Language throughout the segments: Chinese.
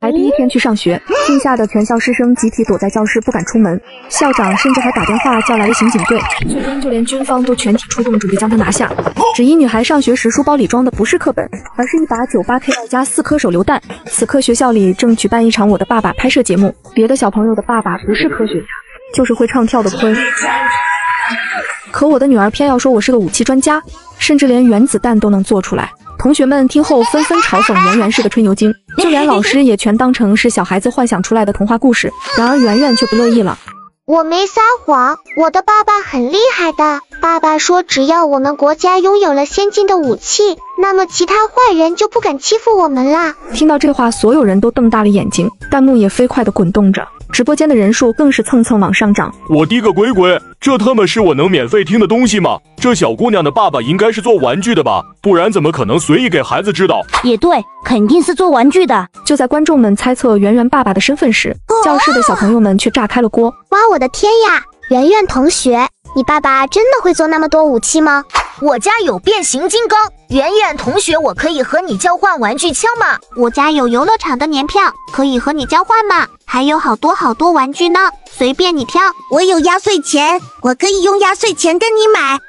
来第一天去上学，惊吓的全校师生集体躲在教室不敢出门，校长甚至还打电话叫来了刑警队，最终就连军方都全体出动，准备将他拿下。只因女孩上学时书包里装的不是课本，而是一把98K2加4颗手榴弹。此刻学校里正举办一场《我的爸爸》拍摄节目，别的小朋友的爸爸不是科学家，就是会唱跳的坤。可我的女儿偏要说我是个武器专家，甚至连原子弹都能做出来。同学们听后纷纷嘲讽圆圆是个吹牛精，就连老师也全当成是小孩子幻想出来的童话故事。然而圆圆却不乐意了。我没撒谎，我的爸爸很厉害的。爸爸说只要我们国家拥有了先进的武器，那么其他坏人就不敢欺负我们啦。听到这话，所有人都瞪大了眼睛，弹幕也飞快地滚动着，直播间的人数更是蹭蹭往上涨。我滴个鬼鬼，这他妈是我能免费听的东西吗？这小姑娘的爸爸应该是做玩具的吧，不然怎么可能随意给孩子知道？也对，肯定是做玩具的。就在观众们猜测圆圆爸爸的身份时，教室的小朋友们却炸开了锅。哇，我的天呀，圆圆同学，你爸爸真的会做那么多武器吗？我家有变形金刚，圆圆同学，我可以和你交换玩具枪吗？我家有游乐场的年票，可以和你交换吗？还有好多玩具呢，随便你挑。我有压岁钱，我可以用压岁钱跟你买。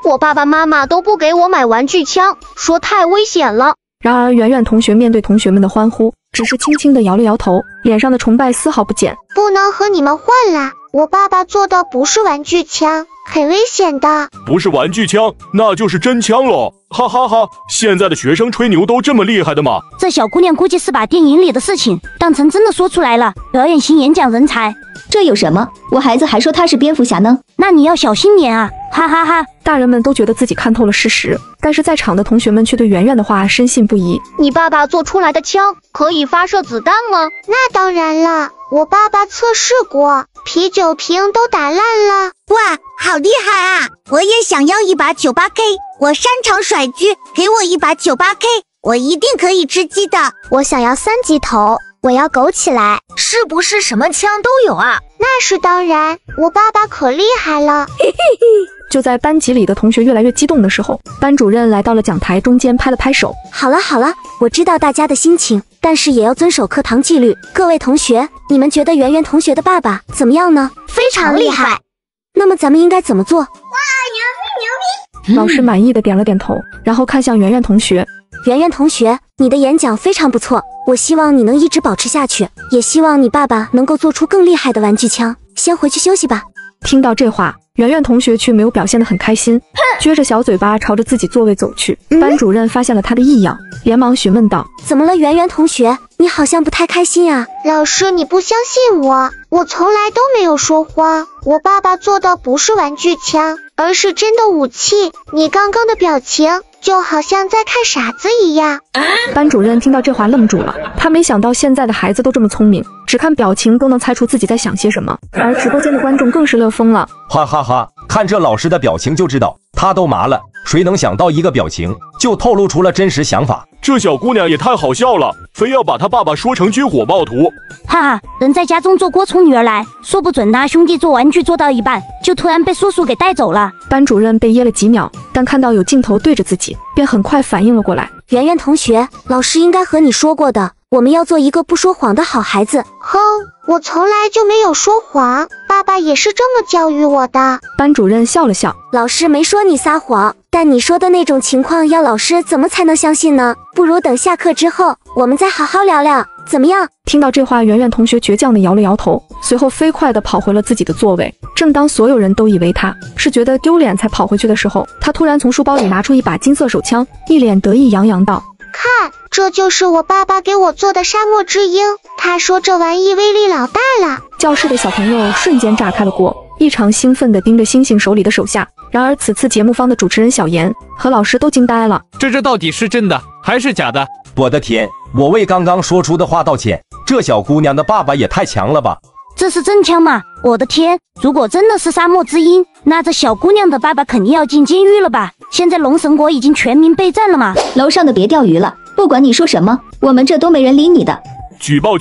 我爸爸妈妈都不给我买玩具枪，说太危险了。然而圆圆同学面对同学们的欢呼，只是轻轻地摇了摇头，脸上的崇拜丝毫不减。不能和你们换啦，我爸爸做的不是玩具枪，很危险的。不是玩具枪，那就是真枪咯！哈哈哈！现在的学生吹牛都这么厉害的吗？这小姑娘估计是把电影里的事情当成真的说出来了，表演型演讲人才。这有什么？我孩子还说他是蝙蝠侠呢。那你要小心点啊！哈哈哈！大人们都觉得自己看透了事实，但是在场的同学们却对圆圆的话深信不疑。你爸爸做出来的枪可以发射子弹吗？那当然了，我爸爸测试过，啤酒瓶都打烂了。哇，好厉害啊！我也想要一把98K， 我擅长甩狙，给我一把98K， 我一定可以吃鸡的。我想要3级头，我要苟起来。是不是什么枪都有啊？那是当然，我爸爸可厉害了。就在班级里的同学越来越激动的时候，班主任来到了讲台中间，拍了拍手。好了，我知道大家的心情，但是也要遵守课堂纪律。各位同学，你们觉得圆圆同学的爸爸怎么样呢？非常厉害。那么咱们应该怎么做？哇，牛逼！老师满意的点了点头，然后看向圆圆同学。圆圆同学，你的演讲非常不错，我希望你能一直保持下去，也希望你爸爸能够做出更厉害的玩具枪。先回去休息吧。听到这话，圆圆同学却没有表现得很开心，撅着小嘴巴朝着自己座位走去。班主任发现了他的异样，连忙询问道：怎么了，圆圆同学？你好像不太开心啊。老师，你不相信我，我从来都没有说谎。我爸爸做的不是玩具枪，而是真的武器。你刚刚的表情就好像在看傻子一样。班主任听到这话愣住了，他没想到现在的孩子都这么聪明，只看表情都能猜出自己在想些什么。而直播间的观众更是乐疯了，哈哈哈！看这老师的表情就知道他都麻了，谁能想到一个表情就透露出了真实想法？这小姑娘也太好笑了，非要把她爸爸说成军火暴徒。哈哈，人在家中坐锅从女儿来，说不准他兄弟做玩具做到一半，就突然被叔叔给带走了。班主任被噎了几秒，但看到有镜头对着自己，便很快反应了过来。圆圆同学，老师应该和你说过的，我们要做一个不说谎的好孩子。哼，我从来就没有说谎，爸爸也是这么教育我的。班主任笑了笑，老师没说你撒谎，但你说的那种情况要老师怎么才能相信呢？不如等下课之后我们再好好聊聊，怎么样？听到这话，圆圆同学倔强地摇了摇头，随后飞快地跑回了自己的座位。正当所有人都以为他是觉得丢脸才跑回去的时候，他突然从书包里拿出一把金色手枪，一脸得意洋洋道：看，这就是我爸爸给我做的沙漠之鹰，他说这玩意威力老大了。教室的小朋友瞬间炸开了锅，异常兴奋地盯着星星手里的手下。然而此次节目方的主持人小严和老师都惊呆了，这到底是真的还是假的？我的天，我为刚刚说出的话道歉，这小姑娘的爸爸也太强了吧。这是真枪吗？我的天，如果真的是沙漠之鹰，那这小姑娘的爸爸肯定要进监狱了吧？现在龙神国已经全民备战了吗？楼上的别钓鱼了，不管你说什么，我们这都没人理你的。举报！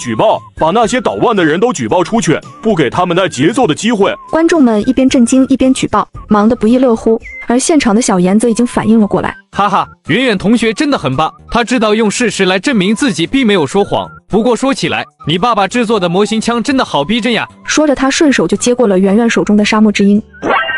把那些捣乱的人都举报出去，不给他们带节奏的机会。观众们一边震惊一边举报，忙得不亦乐乎。而现场的小严则已经反应了过来，哈哈，圆圆同学真的很棒，他知道用事实来证明自己并没有说谎。不过说起来，你爸爸制作的模型枪真的好逼真呀。说着，他顺手就接过了圆圆手中的沙漠之鹰。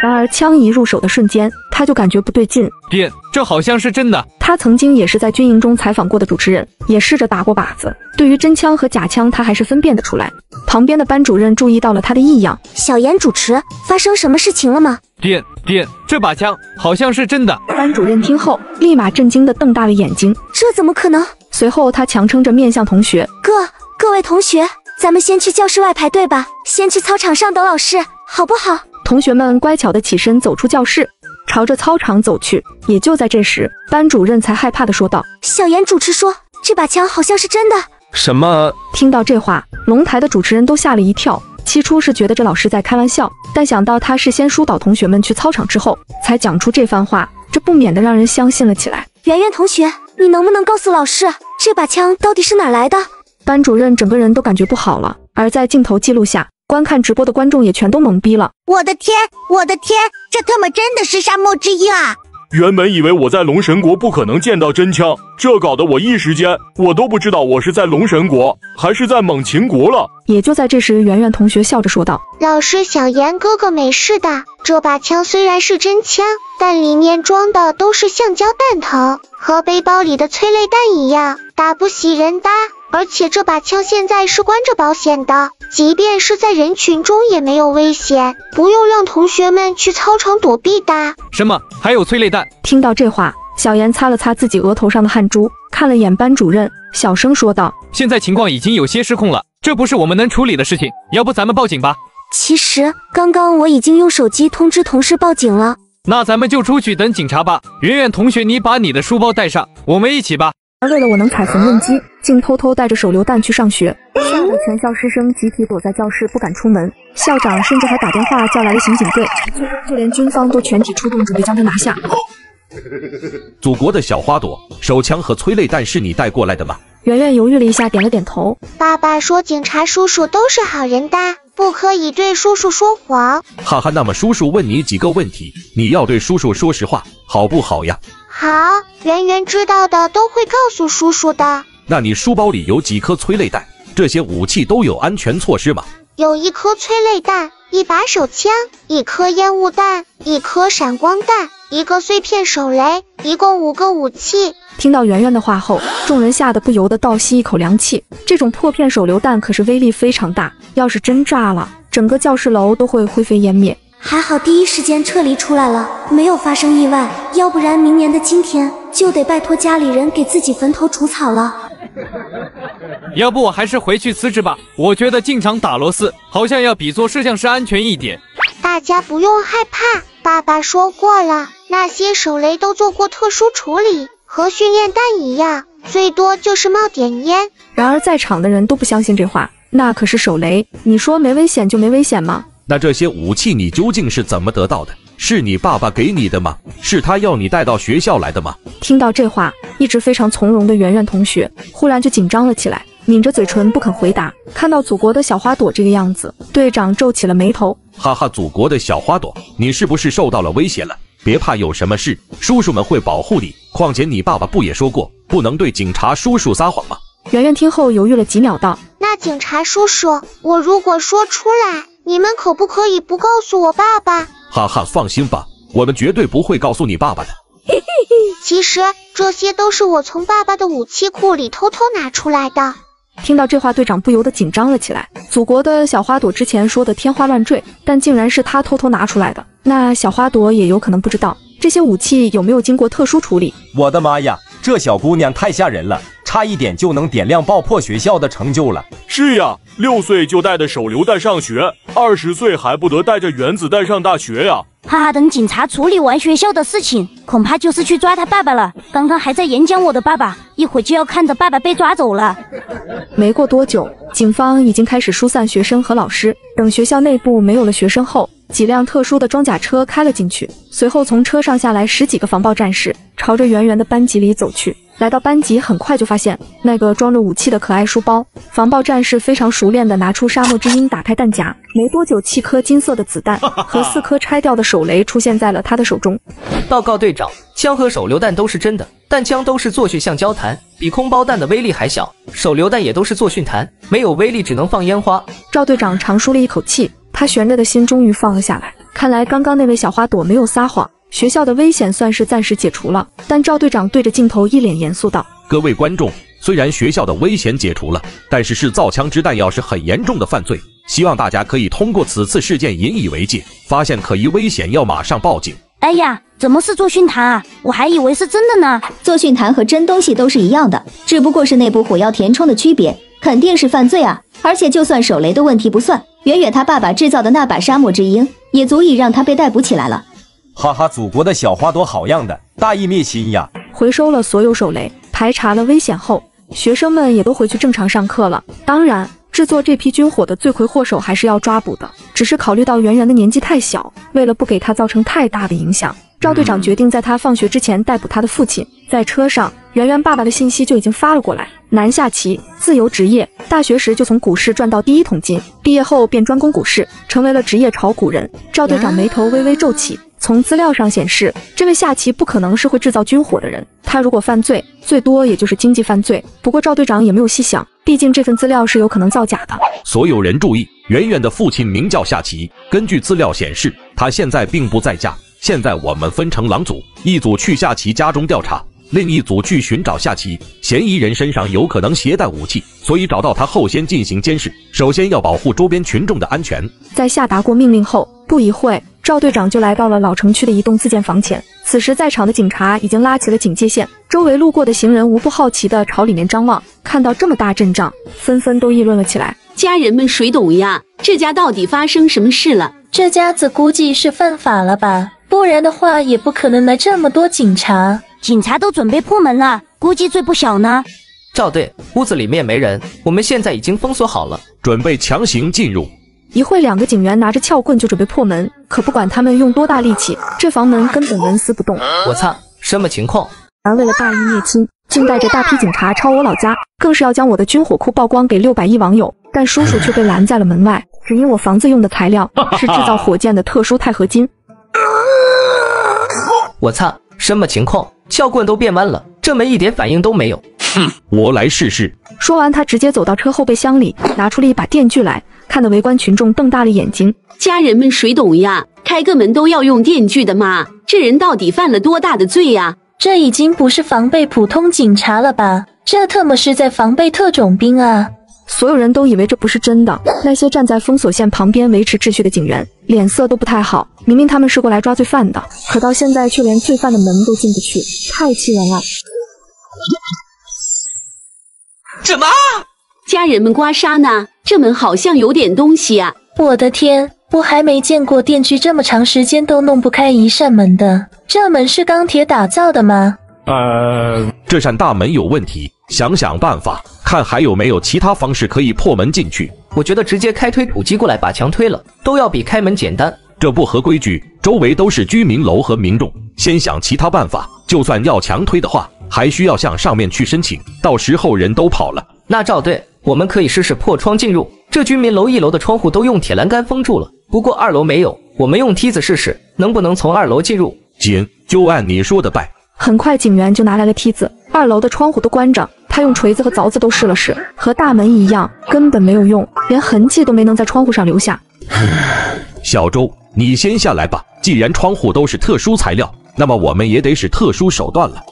然而枪一入手的瞬间，他就感觉不对劲。爹，这好像是真的。他曾经也是在军营中采访过的主持人，也试着打过靶子，对于真枪和假枪他还是分辨得出来。旁边的班主任注意到了他的异样。小严主持，发生什么事情了吗？爹，这把枪好像是真的。班主任听后立马震惊地瞪大了眼睛，这怎么可能？随后他强撑着面向同学，各位同学，咱们先去教室外排队吧，先去操场上等老师，好不好？同学们乖巧地起身走出教室，朝着操场走去。也就在这时，班主任才害怕地说道：小严主持说，这把枪好像是真的。什么？听到这话，龙台的主持人都吓了一跳。起初是觉得这老师在开玩笑，但想到他是先疏导同学们去操场之后才讲出这番话，这不免得让人相信了起来。圆圆同学，你能不能告诉老师，这把枪到底是哪来的？班主任整个人都感觉不好了，而在镜头记录下，观看直播的观众也全都懵逼了。我的天，这他妈真的是沙漠之鹰啊！原本以为我在龙神国不可能见到真枪，这搞得我一时间我都不知道我是在龙神国还是在猛禽国了。也就在这时，圆圆同学笑着说道：老师，小严哥哥没事的，这把枪虽然是真枪，但里面装的都是橡胶弹头，和背包里的催泪弹一样，打不死人的。而且这把枪现在是关着保险的，即便是在人群中也没有危险，不用让同学们去操场躲避的。什么？还有催泪弹？听到这话，小严擦了擦自己额头上的汗珠，看了眼班主任，小声说道：现在情况已经有些失控了，这不是我们能处理的事情，要不咱们报警吧？其实刚刚我已经用手机通知同事报警了。那咱们就出去等警察吧。圆圆同学，你把你的书包带上，我们一起吧。而为了我能踩缝纫机，竟偷偷带着手榴弹去上学，吓得全校师生集体躲在教室不敢出门。校长甚至还打电话叫来了刑警队，最终就连军方都全体出动，准备将他拿下。祖国的小花朵，手枪和催泪弹是你带过来的吗？圆圆犹豫了一下，点了点头。爸爸说警察叔叔都是好人的，不可以对叔叔说谎。哈哈，那么叔叔问你几个问题，你要对叔叔说实话，好不好呀？好，圆圆知道的都会告诉叔叔的。那你书包里有几颗催泪弹？这些武器都有安全措施吗？有一颗催泪弹，一把手枪，一颗烟雾弹，一颗闪光弹，一个碎片手雷，一共5个武器。听到圆圆的话后，众人吓得不由得倒吸一口凉气。这种破片手榴弹可是威力非常大，要是真炸了，整个教室楼都会灰飞烟灭。还好第一时间撤离出来了，没有发生意外，要不然明年的今天就得拜托家里人给自己坟头除草了。要不我还是回去辞职吧，我觉得进场打螺丝好像要比做摄像师安全一点。大家不用害怕，爸爸说过了，那些手雷都做过特殊处理，和训练弹一样，最多就是冒点烟。然而在场的人都不相信这话，那可是手雷，你说没危险就没危险吗？那这些武器你究竟是怎么得到的？是你爸爸给你的吗？是他要你带到学校来的吗？听到这话，一直非常从容的圆圆同学忽然就紧张了起来，抿着嘴唇不肯回答。看到祖国的小花朵这个样子，队长皱起了眉头。哈哈，祖国的小花朵，你是不是受到了威胁了？别怕，有什么事叔叔们会保护你。况且你爸爸不也说过，不能对警察叔叔撒谎吗？圆圆听后犹豫了几秒道：那警察叔叔，我如果说出来，你们可不可以不告诉我爸爸？哈哈，放心吧，我们绝对不会告诉你爸爸的。其实这些都是我从爸爸的武器库里偷偷拿出来的。听到这话，队长不由得紧张了起来。祖国的小花朵之前说的天花乱坠，但竟然是他偷偷拿出来的。那小花朵也有可能不知道这些武器有没有经过特殊处理。我的妈呀，这小姑娘太吓人了，差一点就能点亮爆破学校的成就了。是呀，6岁就带着手榴弹上学，20岁还不得带着原子弹上大学呀！哈哈，等警察处理完学校的事情，恐怕就是去抓他爸爸了。刚刚还在演讲我的爸爸，一会就要看着爸爸被抓走了。没过多久，警方已经开始疏散学生和老师。等学校内部没有了学生后，几辆特殊的装甲车开了进去，随后从车上下来10几个防暴战士，朝着圆圆的班级里走去。来到班级，很快就发现那个装着武器的可爱书包。防暴战士非常熟练地拿出沙漠之鹰，打开弹夹，没多久7颗金色的子弹和4颗拆掉的手雷出现在了他的手中。报告队长，枪和手榴弹都是真的，但枪都是做训橡胶弹，比空包弹的威力还小，手榴弹也都是做训弹，没有威力，只能放烟花。赵队长长舒了一口气，他悬着的心终于放了下来。看来刚刚那位小花朵没有撒谎，学校的危险算是暂时解除了。但赵队长对着镜头一脸严肃道：各位观众，虽然学校的危险解除了，但是制造枪支弹药是很严重的犯罪，希望大家可以通过此次事件引以为戒，发现可疑危险要马上报警。哎呀，怎么是做训弹啊？我还以为是真的呢。做训弹和真东西都是一样的，只不过是内部火药填充的区别，肯定是犯罪啊！而且就算手雷的问题不算，远远他爸爸制造的那把沙漠之鹰也足以让他被逮捕起来了。哈哈，祖国的小花朵好样的，大义灭亲呀！回收了所有手雷，排查了危险后，学生们也都回去正常上课了。当然，制作这批军火的罪魁祸首还是要抓捕的，只是考虑到圆圆的年纪太小，为了不给他造成太大的影响，赵队长决定在他放学之前逮捕他的父亲。在车上，圆圆爸爸的信息就已经发了过来：男下棋，自由职业，大学时就从股市赚到第一桶金，毕业后便专攻股市，成为了职业炒股人。赵队长眉头微微皱起。从资料上显示，这位下棋不可能是会制造军火的人，他如果犯罪，最多也就是经济犯罪。不过赵队长也没有细想，毕竟这份资料是有可能造假的。所有人注意，圆圆的父亲名叫夏琪，根据资料显示，他现在并不在家。现在我们分成2组，一组去夏琪家中调查，另一组去寻找夏琪。嫌疑人身上有可能携带武器，所以找到他后先进行监视。首先要保护周边群众的安全。在下达过命令后，不一会，赵队长就来到了老城区的一栋自建房前。此时在场的警察已经拉起了警戒线，周围路过的行人无不好奇地朝里面张望。看到这么大阵仗，纷纷都议论了起来。家人们谁懂呀？这家到底发生什么事了？这家子估计是犯法了吧，不然的话也不可能来这么多警察。警察都准备破门了，估计罪不小呢。赵队，屋子里面没人，我们现在已经封锁好了，准备强行进入。一会2个警员拿着撬棍就准备破门，可不管他们用多大力气，这房门根本纹丝不动。我操，什么情况？而为了大义灭亲，竟带着大批警察抄我老家，更是要将我的军火库曝光给600亿网友。但叔叔却被拦在了门外，只因我房子用的材料是制造火箭的特殊钛合金。我操，什么情况？撬棍都变弯了，这门一点反应都没有。我来试试。说完，他直接走到车后备箱里，拿出了一把电锯来，看得围观群众瞪大了眼睛。家人们谁懂呀？开个门都要用电锯的吗？这人到底犯了多大的罪呀？这已经不是防备普通警察了吧？这特么是在防备特种兵啊！所有人都以为这不是真的，那些站在封锁线旁边维持秩序的警员脸色都不太好，明明他们是过来抓罪犯的，可到现在却连罪犯的门都进不去，太气人了。什么？家人们刮痧呢？这门好像有点东西啊！我的天，我还没见过电锯这么长时间都弄不开一扇门的，这门是钢铁打造的吗？这扇大门有问题，想想办法，看还有没有其他方式可以破门进去。我觉得直接开推土机过来把墙推了，都要比开门简单。这不合规矩，周围都是居民楼和民众，先想其他办法。就算要强推的话，还需要向上面去申请，到时候人都跑了。那赵队，我们可以试试破窗进入。这居民楼1楼的窗户都用铁栏杆封住了，不过2楼没有，我们用梯子试试，能不能从2楼进入？紧，就按你说的办。很快警员就拿来了梯子，2楼的窗户都关着，他用锤子和凿子都试了试，和大门一样，根本没有用，连痕迹都没能在窗户上留下。小周，你先下来吧，既然窗户都是特殊材料，那么我们也得使特殊手段了。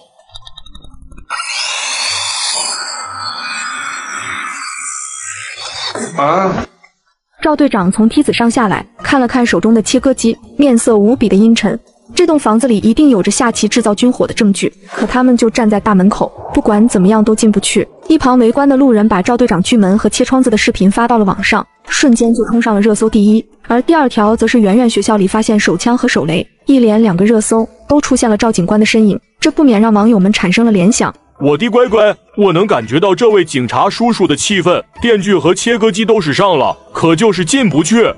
赵队长从梯子上下来，看了看手中的切割机，面色无比的阴沉。这栋房子里一定有着夏琪制造军火的证据，可他们就站在大门口，不管怎么样都进不去。一旁围观的路人把赵队长锯门和切窗子的视频发到了网上，瞬间就冲上了热搜第1。而第2条则是圆圆学校里发现手枪和手雷，一连2个热搜都出现了赵警官的身影，这不免让网友们产生了联想。我的乖乖，我能感觉到这位警察叔叔的气氛，电锯和切割机都使上了，可就是进不去。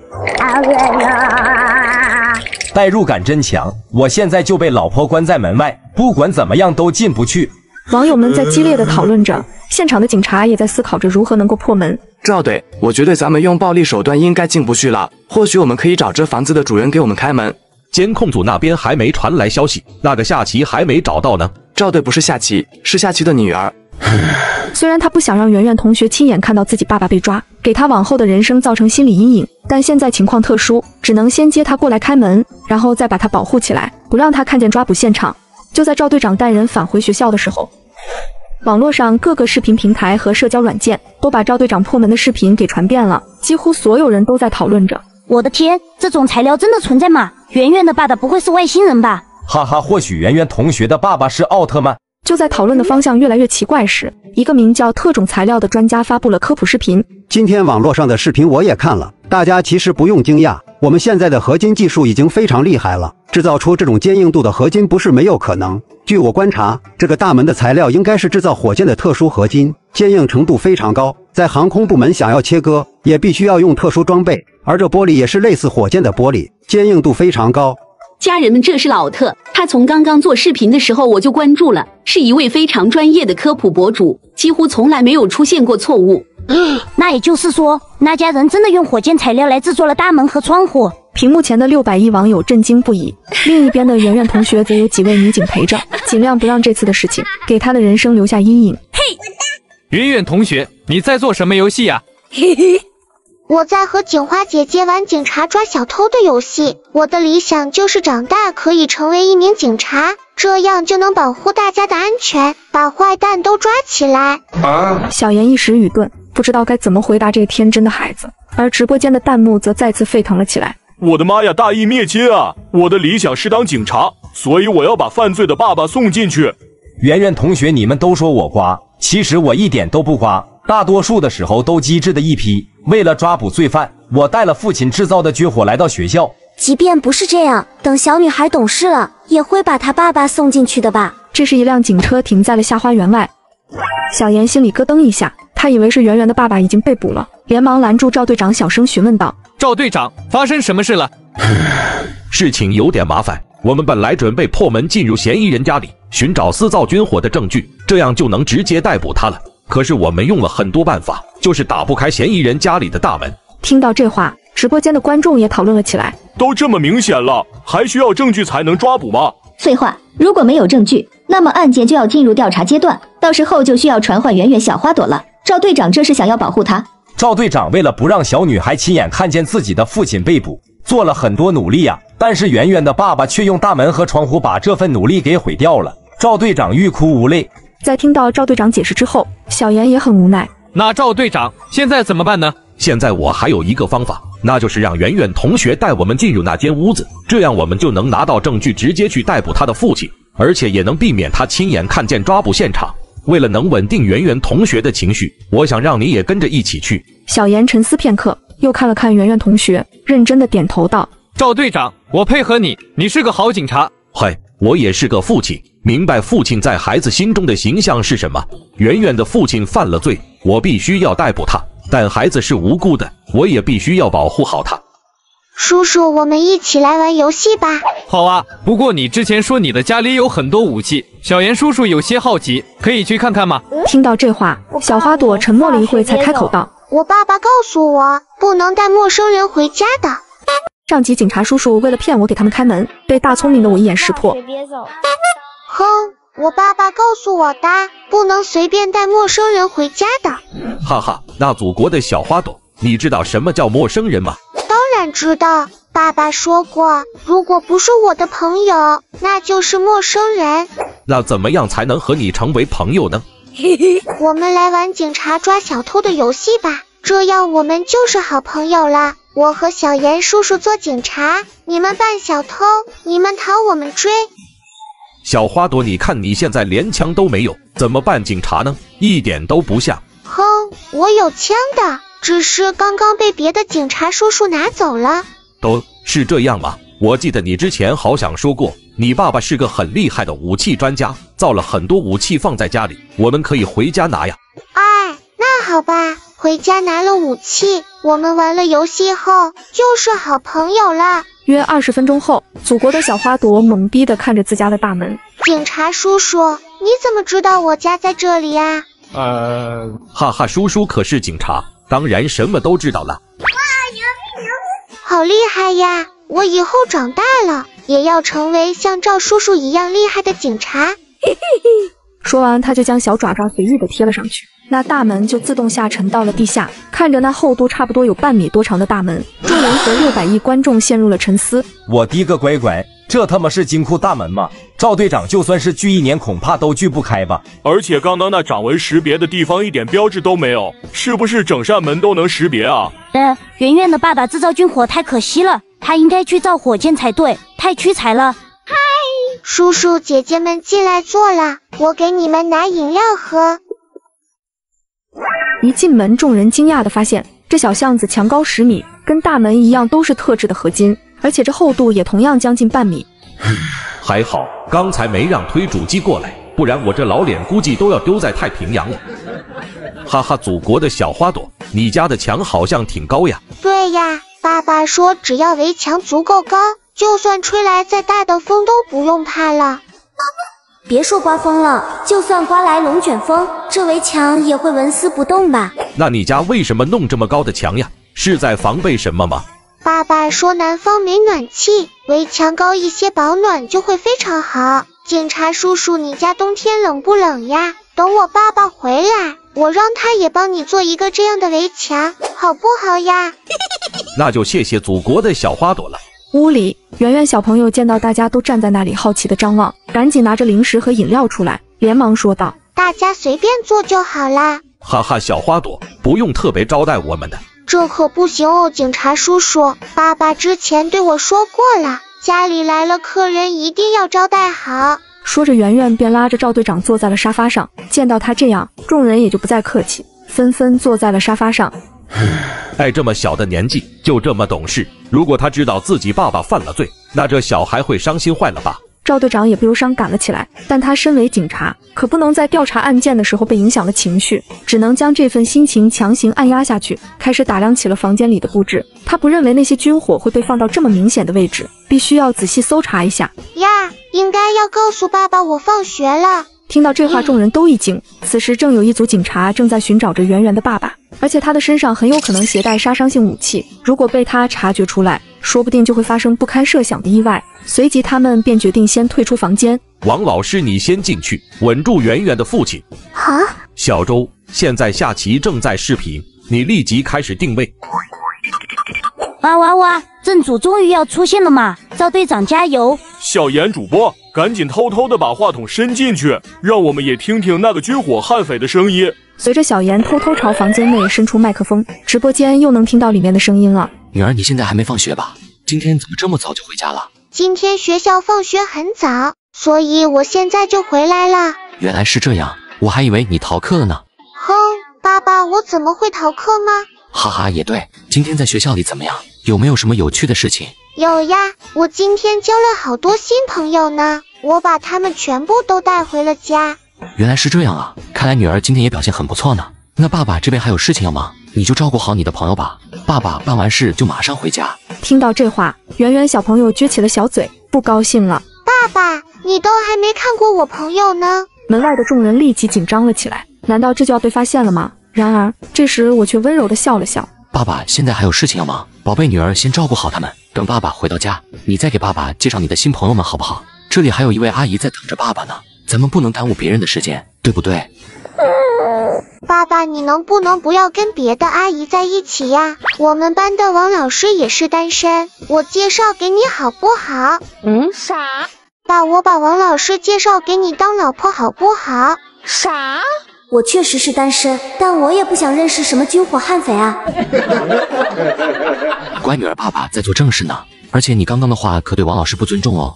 代入感真强，我现在就被老婆关在门外，不管怎么样都进不去。网友们在激烈的讨论着，现场的警察也在思考着如何能够破门。赵队，我觉得咱们用暴力手段应该进不去了，或许我们可以找这房子的主人给我们开门。监控组那边还没传来消息，那个夏琪还没找到呢。赵队不是夏琪，是夏琪的女儿。虽然他不想让圆圆同学亲眼看到自己爸爸被抓，给他往后的人生造成心理阴影，但现在情况特殊，只能先接他过来开门，然后再把他保护起来，不让他看见抓捕现场。就在赵队长带人返回学校的时候，网络上各个视频平台和社交软件都把赵队长破门的视频给传遍了，几乎所有人都在讨论着。我的天，这种材料真的存在吗？圆圆的爸爸不会是外星人吧？哈哈，或许圆圆同学的爸爸是奥特曼。就在讨论的方向越来越奇怪时，一个名叫特种材料的专家发布了科普视频。今天网络上的视频我也看了，大家其实不用惊讶，我们现在的合金技术已经非常厉害了，制造出这种坚硬度的合金不是没有可能。据我观察，这个大门的材料应该是制造火箭的特殊合金，坚硬程度非常高，在航空部门想要切割，也必须要用特殊装备，而这玻璃也是类似火箭的玻璃，坚硬度非常高。家人们，这是老特，他从刚刚做视频的时候我就关注了，是一位非常专业的科普博主，几乎从来没有出现过错误。那也就是说，那家人真的用火箭材料来制作了大门和窗户。屏幕前的600亿网友震惊不已，另一边的圆圆同学则有几位女警陪着，尽量不让这次的事情给她的人生留下阴影。嘿，圆圆同学，你在做什么游戏呀？嘿嘿。我在和警花姐姐玩警察抓小偷的游戏，我的理想就是长大可以成为一名警察，这样就能保护大家的安全，把坏蛋都抓起来。小妍一时语顿，不知道该怎么回答这个天真的孩子，而直播间的弹幕则再次沸腾了起来。我的妈呀，大义灭亲啊！我的理想是当警察，所以我要把犯罪的爸爸送进去。圆圆同学，你们都说我瓜，其实我一点都不瓜，大多数的时候都机智的一批。为了抓捕罪犯，我带了父亲制造的绝火来到学校。即便不是这样，等小女孩懂事了，也会把她爸爸送进去的吧？这时一辆警车停在了下花园外，小妍心里咯噔一下，她以为是圆圆的爸爸已经被捕了，连忙拦住赵队长，小声询问道：赵队长，发生什么事了？事情有点麻烦，我们本来准备破门进入嫌疑人家里，寻找私造军火的证据，这样就能直接逮捕他了。可是我们用了很多办法，就是打不开嫌疑人家里的大门。听到这话，直播间的观众也讨论了起来。都这么明显了，还需要证据才能抓捕吗？废话，如果没有证据，那么案件就要进入调查阶段，到时候就需要传唤圆圆小花朵了。赵队长这是想要保护她。赵队长为了不让小女孩亲眼看见自己的父亲被捕，做了很多努力啊，但是圆圆的爸爸却用大门和窗户把这份努力给毁掉了。赵队长欲哭无泪。在听到赵队长解释之后，小妍也很无奈。那赵队长现在怎么办呢？现在我还有一个方法，那就是让圆圆同学带我们进入那间屋子，这样我们就能拿到证据，直接去逮捕他的父亲，而且也能避免他亲眼看见抓捕现场。为了能稳定圆圆同学的情绪，我想让你也跟着一起去。小妍沉思片刻，又看了看圆圆同学，认真的点头道：赵队长，我配合你，你是个好警察。嗨，我也是个父亲，明白父亲在孩子心中的形象是什么。圆圆的父亲犯了罪，我必须要逮捕他，但孩子是无辜的，我也必须要保护好他。叔叔，我们一起来玩游戏吧。好啊，不过你之前说你的家里有很多武器，小妍叔叔有些好奇，可以去看看吗？听到这话，小花朵沉默了一会才开口道：我爸爸告诉我，不能带陌生人回家的。上级警察叔叔为了骗我给他们开门，被大聪明的我一眼识破。哼，我爸爸告诉我的，不能随便带陌生人回家的。哈哈，那祖国的小花朵，你知道什么叫陌生人吗？当然知道，爸爸说过，如果不是我的朋友，那就是陌生人。那怎么样才能和你成为朋友呢？我们来玩警察抓小偷的游戏吧，这样我们就是好朋友了。我和小妍叔叔做警察，你们扮小偷，你们逃我们追。小花朵，你看你现在连枪都没有，怎么扮警察呢？一点都不像。哼，我有枪的，只是刚刚被别的警察叔叔拿走了。都是这样吗？我记得你之前好像说过，你爸爸是个很厉害的武器专家，造了很多武器放在家里，我们可以回家拿呀。哎，那好吧，回家拿了武器，我们玩了游戏后就是好朋友了。约20分钟后，祖国的小花朵懵逼地看着自家的大门。警察叔叔，你怎么知道我家在这里呀？哈哈，叔叔可是警察，当然什么都知道了。好厉害呀！我以后长大了也要成为像赵叔叔一样厉害的警察。说完，他就将小爪爪随意的贴了上去，那大门就自动下沉到了地下。看着那厚度差不多有半米多长的大门，众人和600亿观众陷入了沉思。我的个乖乖，这他妈是金库大门吗？赵队长就算是锯1年，恐怕都锯不开吧。而且刚刚那掌纹识别的地方一点标志都没有，是不是整扇门都能识别啊？圆圆的爸爸制造军火太可惜了，他应该去造火箭才对，太屈才了。嗨，叔叔姐姐们进来坐了，我给你们拿饮料喝。一进门，众人惊讶地发现，这小巷子墙高10米，跟大门一样都是特制的合金，而且这厚度也同样将近半米。还好刚才没让推主机过来，不然我这老脸估计都要丢在太平洋了。哈哈，祖国的小花朵，你家的墙好像挺高呀。对呀，爸爸说只要围墙足够高，就算吹来再大的风都不用怕了。别说刮风了，就算刮来龙卷风，这围墙也会纹丝不动吧？那你家为什么弄这么高的墙呀？是在防备什么吗？爸爸说南方没暖气，围墙高一些保暖就会非常好。警察叔叔，你家冬天冷不冷呀？等我爸爸回来，我让他也帮你做一个这样的围墙，好不好呀？那就谢谢祖国的小花朵了。屋里，圆圆小朋友见到大家都站在那里好奇的张望，赶紧拿着零食和饮料出来，连忙说道：大家随便坐就好啦。哈哈，小花朵，不用特别招待我们的。这可不行哦，警察叔叔，爸爸之前对我说过了，家里来了客人一定要招待好。说着，圆圆便拉着赵队长坐在了沙发上。见到他这样，众人也就不再客气，纷纷坐在了沙发上。哎，这么小的年纪就这么懂事，如果他知道自己爸爸犯了罪，那这小孩会伤心坏了吧？赵队长也不由伤感了起来，但他身为警察，可不能在调查案件的时候被影响了情绪，只能将这份心情强行按压下去，开始打量起了房间里的布置。他不认为那些军火会被放到这么明显的位置，必须要仔细搜查一下。呀，应该要告诉爸爸我放学了。听到这话，众人都一惊。此时正有一组警察正在寻找着圆圆的爸爸，而且他的身上很有可能携带杀伤性武器，如果被他察觉出来，说不定就会发生不堪设想的意外。随即他们便决定先退出房间。王老师，你先进去，稳住圆圆的父亲。好。小周，现在下棋正在视频，你立即开始定位。哇！正主终于要出现了嘛！赵队长加油！小严主播，赶紧偷偷的把话筒伸进去，让我们也听听那个军火悍匪的声音。随着小严偷偷朝房间内伸出麦克风，直播间又能听到里面的声音了。女儿，你现在还没放学吧？今天怎么这么早就回家了？今天学校放学很早，所以我现在就回来了。原来是这样，我还以为你逃课了呢。哼，爸爸，我怎么会逃课吗？哈哈，也对。今天在学校里怎么样？有没有什么有趣的事情？有呀，我今天交了好多新朋友呢，我把他们全部都带回了家。原来是这样啊，看来女儿今天也表现很不错呢。那爸爸这边还有事情要忙，你就照顾好你的朋友吧。爸爸办完事就马上回家。听到这话，圆圆小朋友撅起了小嘴，不高兴了。爸爸，你都还没看过我朋友呢。门外的众人立即紧张了起来，难道这就要被发现了吗？然而这时我却温柔地笑了笑。爸爸现在还有事情要忙，宝贝女儿先照顾好他们，等爸爸回到家，你再给爸爸介绍你的新朋友们好不好？这里还有一位阿姨在等着爸爸呢，咱们不能耽误别人的时间，对不对？爸爸，你能不能不要跟别的阿姨在一起呀？我们班的王老师也是单身，我介绍给你好不好？啥？爸，我把王老师介绍给你当老婆好不好？啥？我确实是单身，但我也不想认识什么军火悍匪啊。乖女儿，爸爸在做正事呢，而且你刚刚的话可对王老师不尊重哦。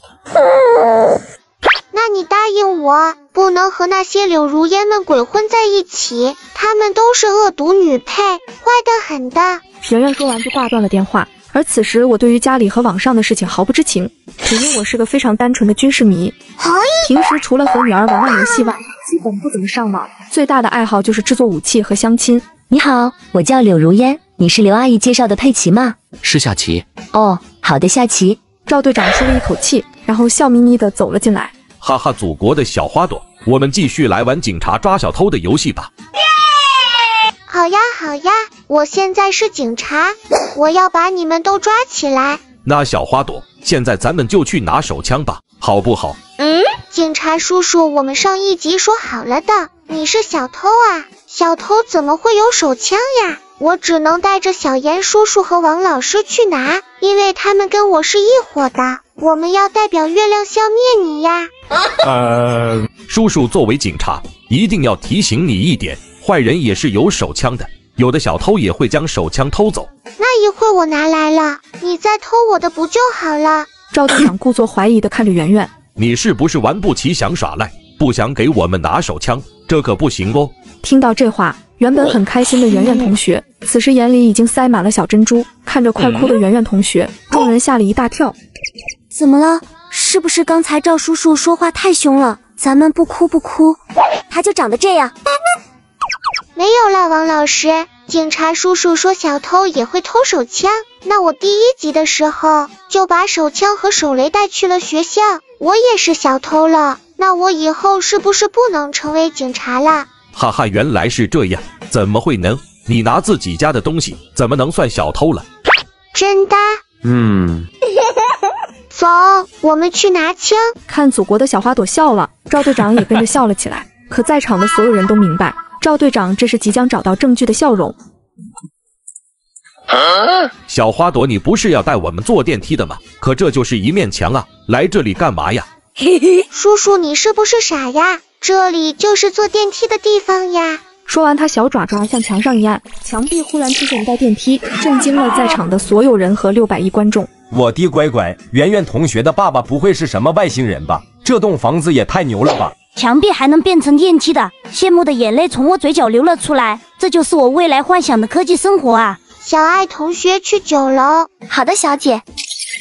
那你答应我，不能和那些柳如烟们鬼混在一起，她们都是恶毒女配，坏得很的。圆圆说完就挂断了电话。而此时我对于家里和网上的事情毫不知情，只因我是个非常单纯的军事迷，平时除了和女儿玩玩游戏外，基本不怎么上网，最大的爱好就是制作武器和相亲。你好，我叫柳如烟，你是刘阿姨介绍的佩奇吗？是下棋。哦，好的，下棋。赵队长舒了一口气，然后笑眯眯地走了进来。哈哈，祖国的小花朵，我们继续来玩警察抓小偷的游戏吧。好呀好呀，我现在是警察，我要把你们都抓起来，那小花朵，现在咱们就去拿手枪吧，好不好？警察叔叔，我们上一集说好了的，你是小偷啊？小偷怎么会有手枪呀？我只能带着小严叔叔和王老师去拿，因为他们跟我是一伙的。我们要代表月亮消灭你呀！叔叔作为警察，一定要提醒你一点，坏人也是有手枪的，有的小偷也会将手枪偷走。那一会我拿来了，你再偷我的不就好了？赵队长故作怀疑地看着圆圆，你是不是玩不起想耍赖，不想给我们拿手枪？这可不行哦！听到这话，原本很开心的圆圆同学，此时眼里已经塞满了小珍珠。看着快哭的圆圆同学，众人吓了一大跳。怎么了？是不是刚才赵叔叔说话太凶了？咱们不哭不哭，他就长得这样。没有了，王老师，警察叔叔说小偷也会偷手枪，那我第一集的时候就把手枪和手雷带去了学校，我也是小偷了，那我以后是不是不能成为警察了？哈哈，原来是这样，怎么会能？你拿自己家的东西，怎么能算小偷了？真的？走，我们去拿枪。看祖国的小花朵笑了，赵队长也跟着笑了起来。可在场的所有人都明白，赵队长这是即将找到证据的笑容。小花朵，你不是要带我们坐电梯的吗？可这就是一面墙啊，来这里干嘛呀？叔叔，你是不是傻呀？这里就是坐电梯的地方呀。说完，他小爪爪向墙上一按，墙壁忽然出现一道电梯，震惊了在场的所有人和600亿观众。我的乖乖，圆圆同学的爸爸不会是什么外星人吧？这栋房子也太牛了吧！墙壁还能变成电梯的，羡慕的眼泪从我嘴角流了出来。这就是我未来幻想的科技生活啊！小爱同学去9楼。好的，小姐。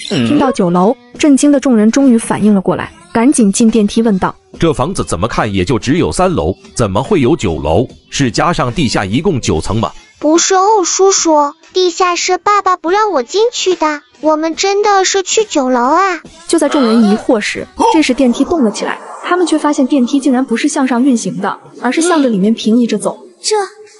听到9楼，震惊的众人终于反应了过来，赶紧进电梯问道：这房子怎么看也就只有3楼，怎么会有9楼？是加上地下一共9层吗？不是哦，叔叔，地下是爸爸不让我进去的，我们真的是去9楼啊！就在众人疑惑时，这时电梯动了起来，他们却发现电梯竟然不是向上运行的，而是向着里面平移着走。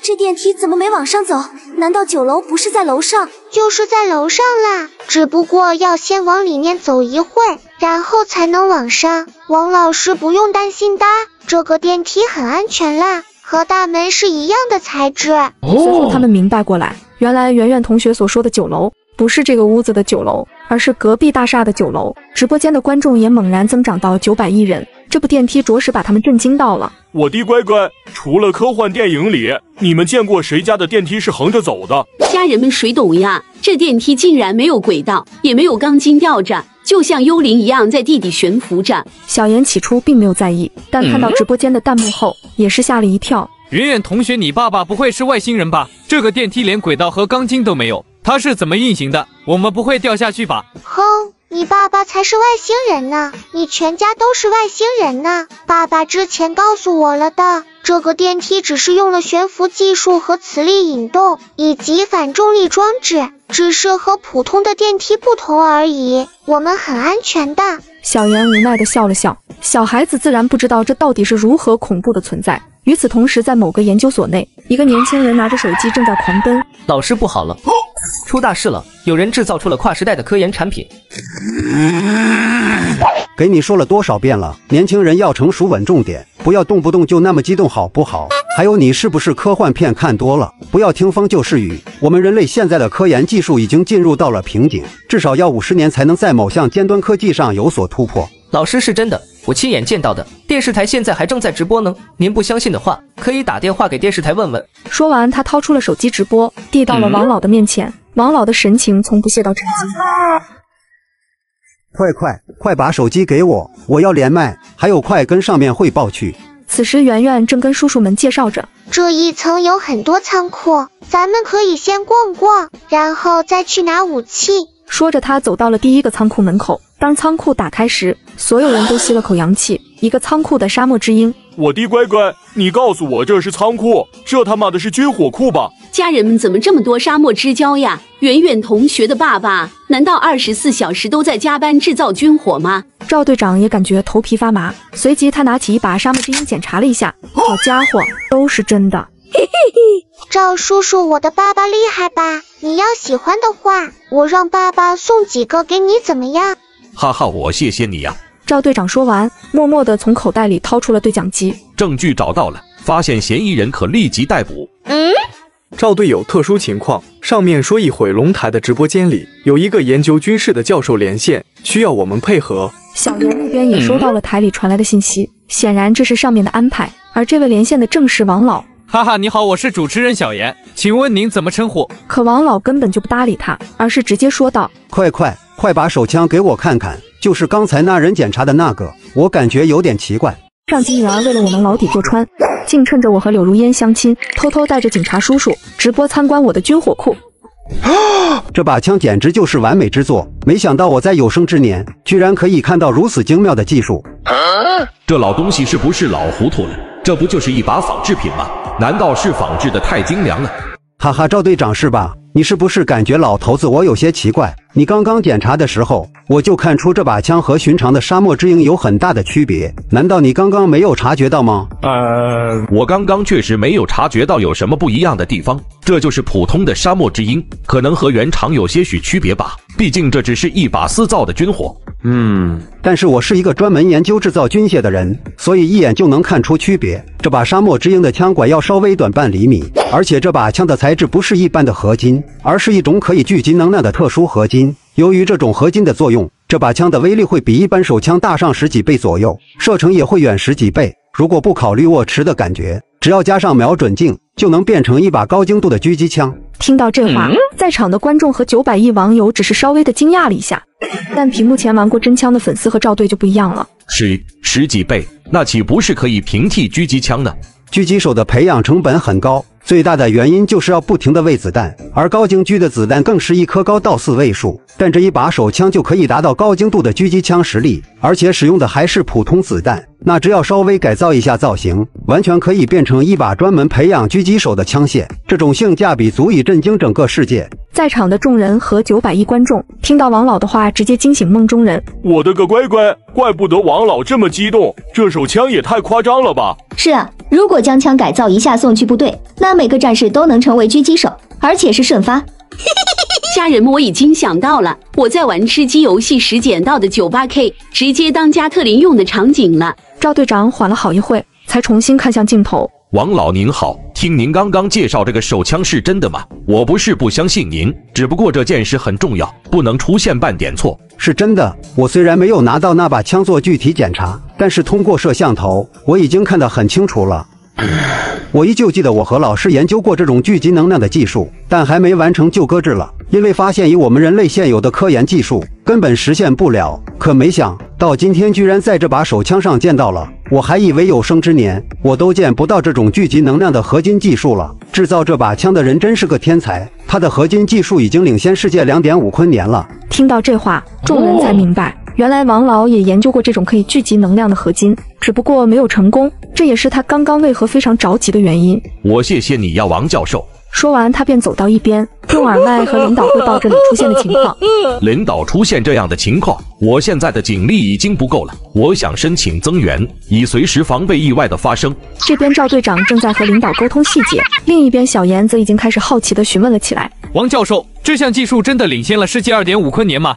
这电梯怎么没往上走？难道9楼不是在楼上？就是在楼上啦，只不过要先往里面走一会儿，然后才能往上。王老师不用担心的，这个电梯很安全啦，和大门是一样的材质。随后他们明白过来，原来圆圆同学所说的9楼不是这个屋子的9楼，而是隔壁大厦的9楼。直播间的观众也猛然增长到900亿人，这部电梯着实把他们震惊到了。我的乖乖，除了科幻电影里，你们见过谁家的电梯是横着走的？家人们谁懂呀？这电梯竟然没有轨道，也没有钢筋吊着，就像幽灵一样在地底悬浮着。小妍起初并没有在意，但看到直播间的弹幕后，也是吓了一跳。圆圆同学，你爸爸不会是外星人吧？这个电梯连轨道和钢筋都没有，它是怎么运行的？我们不会掉下去吧？哼，你爸爸才是外星人呢，你全家都是外星人呢。爸爸之前告诉我了的，这个电梯只是用了悬浮技术和磁力引动以及反重力装置，只是和普通的电梯不同而已，我们很安全的。小妍无奈地笑了笑，小孩子自然不知道这到底是如何恐怖的存在。与此同时，在某个研究所内，一个年轻人拿着手机正在狂奔。老师不好了，出大事了！有人制造出了跨时代的科研产品。给你说了多少遍了，年轻人要成熟稳重点，不要动不动就那么激动好不好？还有你是不是科幻片看多了？不要听风就是雨。我们人类现在的科研技术已经进入到了瓶颈，至少要50年才能在某项尖端科技上有所突破。老师是真的，我亲眼见到的。电视台现在还正在直播呢，您不相信的话，可以打电话给电视台问问。说完，他掏出了手机直播，递到了王老的面前。王老的神情从不屑到震惊。快把手机给我，我要连麦，还有快跟上面汇报去。此时圆圆正跟叔叔们介绍着，这一层有很多仓库，咱们可以先逛逛，然后再去拿武器。说着，他走到了第一个仓库门口。当仓库打开时，所有人都吸了口洋气。一个仓库的沙漠之鹰，我的乖乖，你告诉我这是仓库，这他妈的是军火库吧？家人们怎么这么多沙漠之交呀？圆圆同学的爸爸难道24小时都在加班制造军火吗？赵队长也感觉头皮发麻，随即他拿起一把沙漠之鹰检查了一下，好家伙，都是真的。赵叔叔，我的爸爸厉害吧？你你要喜欢的话，我让爸爸送几个给你怎么样？哈哈，我谢谢你呀。赵队长说完，默默地从口袋里掏出了对讲机。证据找到了，发现嫌疑人可立即逮捕。赵队有特殊情况，上面说一会龙台的直播间里有一个研究军事的教授连线，需要我们配合。小严那边也收到了台里传来的信息，显然这是上面的安排，而这位连线的正是王老。哈哈，你好，我是主持人小严，请问您怎么称呼？可王老根本就不搭理他，而是直接说道：快把手枪给我看看，就是刚才那人检查的那个，我感觉有点奇怪。上级女儿为了我们老底坐穿，竟趁着我和柳如烟相亲，偷偷带着警察叔叔直播参观我的军火库。这把枪简直就是完美之作，没想到我在有生之年居然可以看到如此精妙的技术。这老东西是不是老糊涂了？这不就是一把仿制品吗？难道是仿制的太精良了？哈哈，赵队长是吧？你是不是感觉老头子我有些奇怪？你刚刚检查的时候，我就看出这把枪和寻常的沙漠之鹰有很大的区别，难道你刚刚没有察觉到吗？我刚刚确实没有察觉到有什么不一样的地方，这就是普通的沙漠之鹰，可能和原厂有些许区别吧，毕竟这只是一把私造的军火。但是我是一个专门研究制造军械的人，所以一眼就能看出区别。这把沙漠之鹰的枪管要稍微短半厘米，而且这把枪的材质不是一般的合金，而是一种可以聚集能量的特殊合金。由于这种合金的作用，这把枪的威力会比一般手枪大上10几倍左右，射程也会远10几倍。如果不考虑握持的感觉，只要加上瞄准镜，就能变成一把高精度的狙击枪。听到这话，在场的观众和900亿网友只是稍微的惊讶了一下，但屏幕前玩过真枪的粉丝和赵队就不一样了。十几倍，那岂不是可以平替狙击枪呢？狙击手的培养成本很高，最大的原因就是要不停地喂子弹，而高精狙的子弹更是一颗高到4位数。但这一把手枪就可以达到高精度的狙击枪实力，而且使用的还是普通子弹，那只要稍微改造一下造型，完全可以变成一把专门培养狙击手的枪械。这种性价比足以震惊整个世界。在场的众人和900亿观众听到王老的话，直接惊醒梦中人。我的个乖乖，怪不得王老这么激动，这手枪也太夸张了吧！是啊，如果将枪改造一下送去部队，那每个战士都能成为狙击手，而且是瞬发。家人们，我已经想到了，我在玩吃鸡游戏时捡到的 98K， 直接当加特林用的场景了。赵队长缓了好一会，才重新看向镜头。王老您好，听您刚刚介绍这个手枪是真的吗？我不是不相信您，只不过这件事很重要，不能出现半点错。是真的，我虽然没有拿到那把枪做具体检查，但是通过摄像头，我已经看得很清楚了。我依旧记得我和老师研究过这种聚集能量的技术，但还没完成就搁置了，因为发现以我们人类现有的科研技术根本实现不了。可没想到今天居然在这把手枪上见到了，我还以为有生之年我都见不到这种聚集能量的合金技术了。制造这把枪的人真是个天才，他的合金技术已经领先世界2.5坤年了。听到这话，众人才明白，原来王老也研究过这种可以聚集能量的合金，只不过没有成功，这也是他刚刚为何非常着急的原因。我谢谢你呀，王教授。说完，他便走到一边，用耳麦和领导汇报这里出现的情况。领导出现这样的情况，我现在的警力已经不够了，我想申请增援，以随时防备意外的发生。这边赵队长正在和领导沟通细节，另一边小严则已经开始好奇地询问了起来。王教授，这项技术真的领先了世界2.5坤年吗？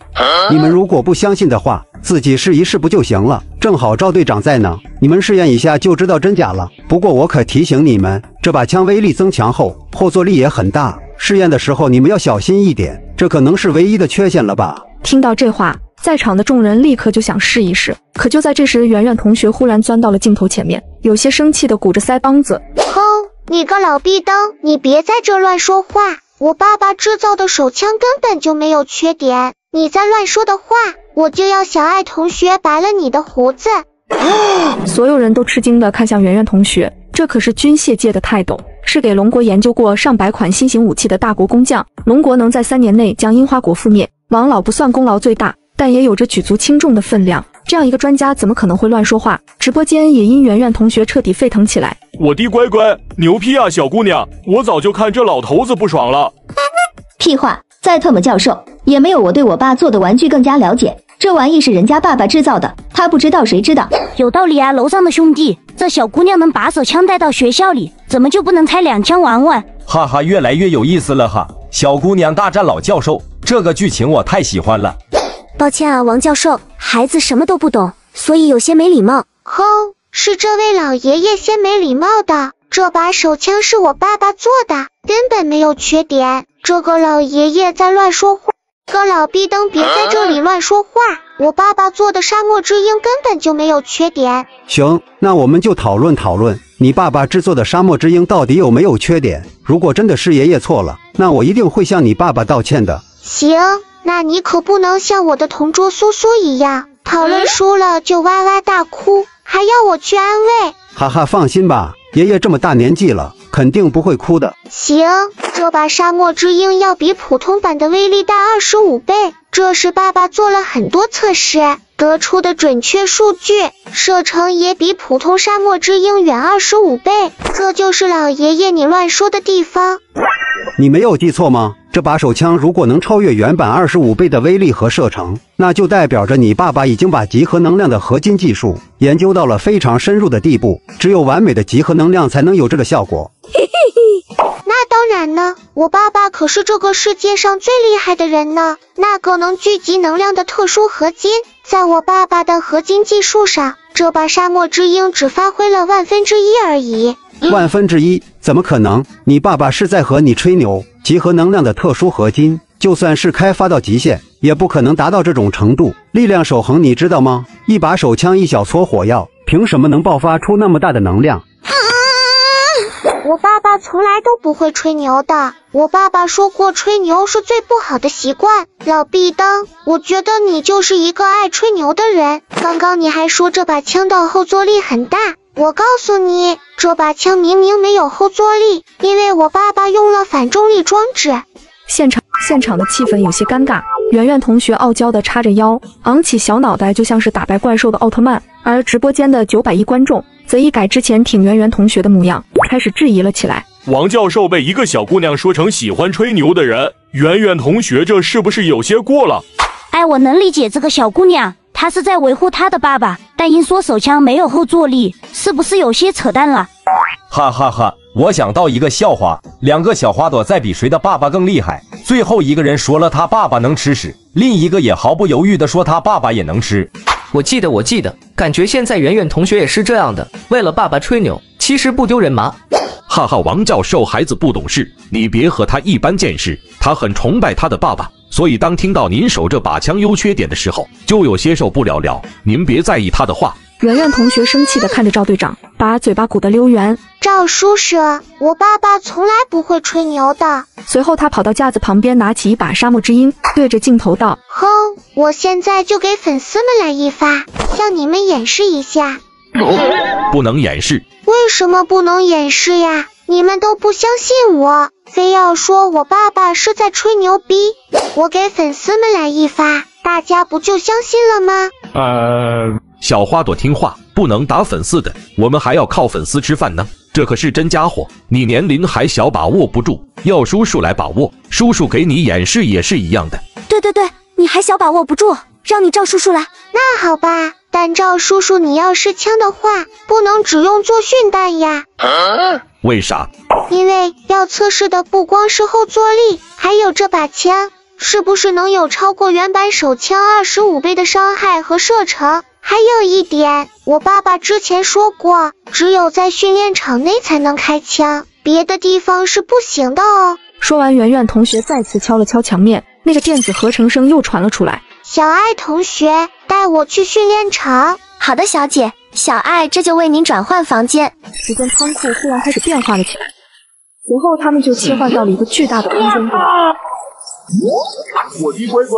你们如果不相信的话，自己试一试不就行了？正好赵队长在呢，你们试验一下就知道真假了。不过我可提醒你们，这把枪威力增强后，后坐力也很大，试验的时候你们要小心一点，这可能是唯一的缺陷了吧。听到这话，在场的众人立刻就想试一试，可就在这时，圆圆同学忽然钻到了镜头前面，有些生气地鼓着腮帮子。吼，你个老逼灯，你别在这乱说话，我爸爸制造的手枪根本就没有缺点，你再乱说的话，我就要小爱同学拔了你的胡子。所有人都吃惊地看向圆圆同学，这可是军械界的泰斗，是给龙国研究过上百款新型武器的大国工匠。龙国能在3年内将樱花国覆灭，王老不算功劳最大，但也有着举足轻重的分量。这样一个专家怎么可能会乱说话？直播间也因圆圆同学彻底沸腾起来。我的乖乖，牛批啊，小姑娘！我早就看这老头子不爽了。屁话，再特么教授也没有我对我爸做的玩具更加了解。这玩意是人家爸爸制造的，他他不知道谁知道？有道理啊，楼上的兄弟，这小姑娘能把手枪带到学校里，怎么就不能开2枪玩玩？哈哈，越来越有意思了哈！小姑娘大战老教授，这个剧情我太喜欢了。抱歉啊，王教授，孩子什么都不懂，所以有些没礼貌。哼，是这位老爷爷先没礼貌的。这把手枪是我爸爸做的，根本没有缺点。这个老爷爷在乱说话。个老逼灯，别在这里乱说话！我爸爸做的沙漠之鹰根本就没有缺点。行，那我们就讨论讨论，你爸爸制作的沙漠之鹰到底有没有缺点？如果真的是爷爷错了，那我一定会向你爸爸道歉的。行，那你可不能像我的同桌苏苏一样，讨论输了就哇哇大哭，还要我去安慰。哈哈，放心吧，爷爷这么大年纪了，肯定不会哭的。行，这把沙漠之鹰要比普通版的威力大25倍，这是爸爸做了很多测试得出的准确数据，射程也比普通沙漠之鹰远25倍，这就是老爷爷你乱说的地方。你没有记错吗？这把手枪如果能超越原版25倍的威力和射程，那就代表着你爸爸已经把集合能量的合金技术研究到了非常深入的地步，只有完美的集合能量才能有这个效果。那当然呢，我爸爸可是这个世界上最厉害的人呢。那个能聚集能量的特殊合金，在我爸爸的合金技术上，这把沙漠之鹰只发挥了1/1000而已。1/10？怎么可能？你爸爸是在和你吹牛。集合能量的特殊合金，就算是开发到极限，也不可能达到这种程度。力量守恒你知道吗？一把手枪一小撮火药，凭什么能爆发出那么大的能量？我爸爸从来都不会吹牛的，我爸爸说过吹牛是最不好的习惯。老壁灯，我觉得你就是一个爱吹牛的人。刚刚你还说这把枪的后坐力很大，我告诉你，这把枪明明没有后坐力，因为我爸爸用了反重力装置。现场的气氛有些尴尬，圆圆同学傲娇地叉着腰，昂起小脑袋，就像是打败怪兽的奥特曼。而直播间的900亿观众则一改之前挺圆圆同学的模样，开始质疑了起来。王教授被一个小姑娘说成喜欢吹牛的人，圆圆同学这是不是有些过了？哎，我能理解这个小姑娘，她是在维护她的爸爸，但因说手枪没有后坐力，是不是有些扯淡了？哈哈哈，我想到一个笑话，2个小花朵在比谁的爸爸更厉害，最后一个人说了他爸爸能吃屎，另一个也毫不犹豫地说他爸爸也能吃。我记得，感觉现在圆圆同学也是这样的，为了爸爸吹牛，其实不丢人吗？哈哈，王教授孩子不懂事，你别和他一般见识，他很崇拜他的爸爸，所以当听到您手这把枪优缺点的时候，就有些受不了了。您别在意他的话。圆圆同学生气地看着赵队长，把嘴巴鼓得溜圆。赵叔叔，我爸爸从来不会吹牛的。随后他跑到架子旁边，拿起一把沙漠之鹰，对着镜头道：哼，我现在就给粉丝们来一发，向你们演示一下。不能演示。为什么不能演示呀？你们都不相信我，非要说我爸爸是在吹牛逼。我给粉丝们来一发，大家不就相信了吗？小花朵听话，不能打粉丝的，我们还要靠粉丝吃饭呢。这可是真家伙，你年龄还小，把握不住，要叔叔来把握。叔叔给你演示也是一样的。对，你还小把握不住，让你赵叔叔来。那好吧，但赵叔叔你要是枪的话，不能只用作训弹呀。为啥？因为要测试的不光是后坐力，还有这把枪是不是能有超过原版手枪25倍的伤害和射程。还有一点，我爸爸之前说过，只有在训练场内才能开枪，别的地方是不行的哦。说完，圆圆同学再次敲了敲墙面，那个电子合成声又传了出来。小爱同学，带我去训练场。好的，小姐，小爱这就为您转换房间。只见仓库忽然开始变化了起来，随后他们就切换到了一个巨大的空间中。我的乖乖，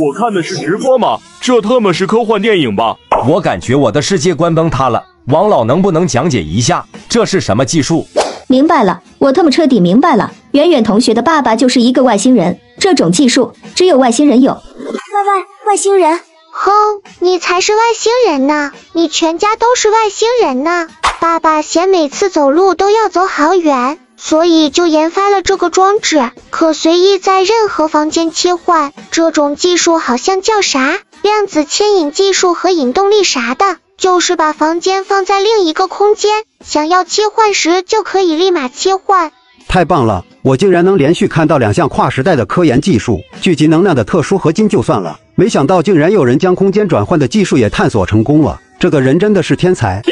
我看的是直播吗？这特么是科幻电影吧？我感觉我的世界观崩塌了，王老能不能讲解一下，这是什么技术？明白了，我特么彻底明白了，圆圆同学的爸爸就是一个外星人，这种技术只有外星人有。外星人？哼，你才是外星人呢，你全家都是外星人呢。爸爸嫌每次走路都要走好远，所以就研发了这个装置，可随意在任何房间切换。这种技术好像叫啥？量子牵引技术和引动力啥的，就是把房间放在另一个空间，想要切换时就可以立马切换。太棒了！我竟然能连续看到2项跨时代的科研技术，聚集能量的特殊合金就算了，没想到竟然有人将空间转换的技术也探索成功了。这个人真的是天才。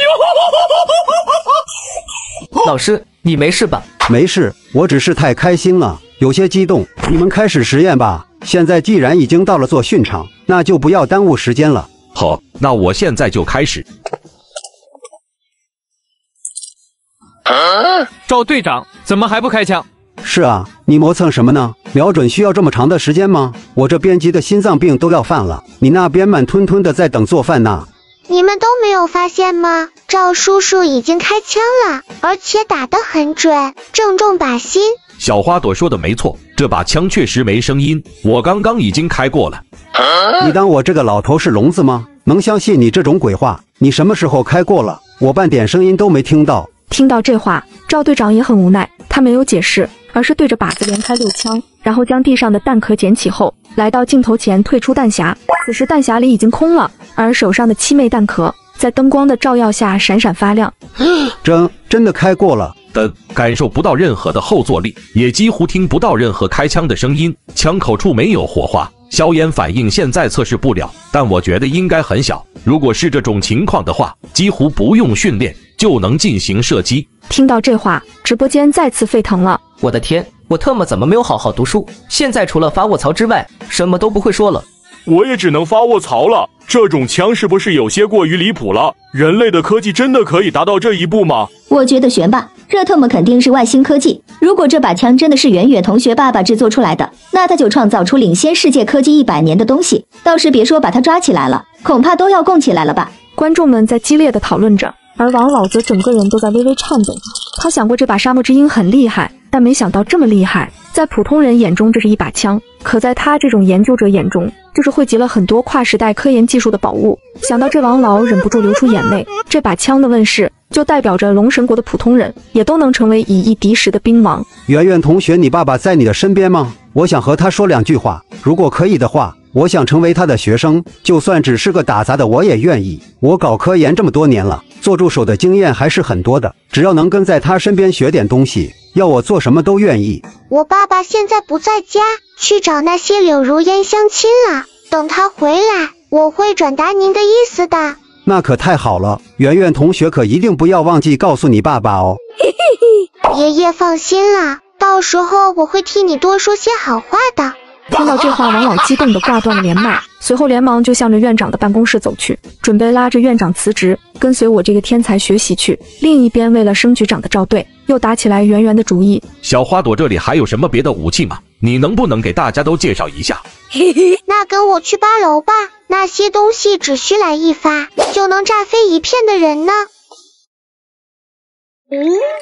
老师，你没事吧？没事，我只是太开心了，有些激动。你们开始实验吧。现在既然已经到了做训场，那就不要耽误时间了。好，那我现在就开始。赵队长，怎么还不开枪？是啊，你磨蹭什么呢？瞄准需要这么长的时间吗？我这边急的心脏病都要犯了，你那边慢吞吞的在等做饭呢。你们都没有发现吗？赵叔叔已经开枪了，而且打得很准，正中靶心。小花朵说的没错，这把枪确实没声音，我刚刚已经开过了。你当我这个老头是聋子吗？能相信你这种鬼话？你什么时候开过了？我半点声音都没听到。听到这话，赵队长也很无奈，他没有解释，而是对着靶子连开6枪，然后将地上的弹壳捡起后，来到镜头前退出弹匣。此时弹匣里已经空了，而手上的7枚弹壳在灯光的照耀下闪闪发亮。真的开过了。感受不到任何的后坐力，也几乎听不到任何开枪的声音，枪口处没有火花，硝烟反应现在测试不了，但我觉得应该很小。如果是这种情况的话，几乎不用训练就能进行射击。听到这话，直播间再次沸腾了。我的天，我特么怎么没有好好读书？现在除了发卧槽之外，什么都不会说了。我也只能发卧槽了。这种枪是不是有些过于离谱了？人类的科技真的可以达到这一步吗？我觉得悬吧，这特么肯定是外星科技。如果这把枪真的是远远同学爸爸制作出来的，那他就创造出领先世界科技100年的东西，到时别说把他抓起来了，恐怕都要供起来了吧。观众们在激烈的讨论着，而王老则整个人都在微微颤抖。他想过这把沙漠之鹰很厉害，但没想到这么厉害。在普通人眼中这是一把枪，可在他这种研究者眼中，就是汇集了很多跨时代科研技术的宝物。想到这，王老忍不住流出眼泪。这把枪的问世，就代表着龙神国的普通人也都能成为以一敌十的兵王。圆圆同学，你爸爸在你的身边吗？我想和他说2句话，如果可以的话，我想成为他的学生，就算只是个打杂的我也愿意。我搞科研这么多年了，做助手的经验还是很多的，只要能跟在他身边学点东西，要我做什么都愿意。我爸爸现在不在家，去找那些柳如烟相亲了，等他回来，我会转达您的意思的。那可太好了，圆圆同学可一定不要忘记告诉你爸爸哦。爷爷放心啦，到时候我会替你多说些好话的。听到这话，王老激动地挂断了连麦，随后连忙就向着院长的办公室走去，准备拉着院长辞职，跟随我这个天才学习去。另一边，为了升局长的赵队又打起来圆圆的主意。小花朵，这里还有什么别的武器吗？你能不能给大家都介绍一下？那跟我去8楼吧，那些东西只需来一发，就能炸飞一片的人呢。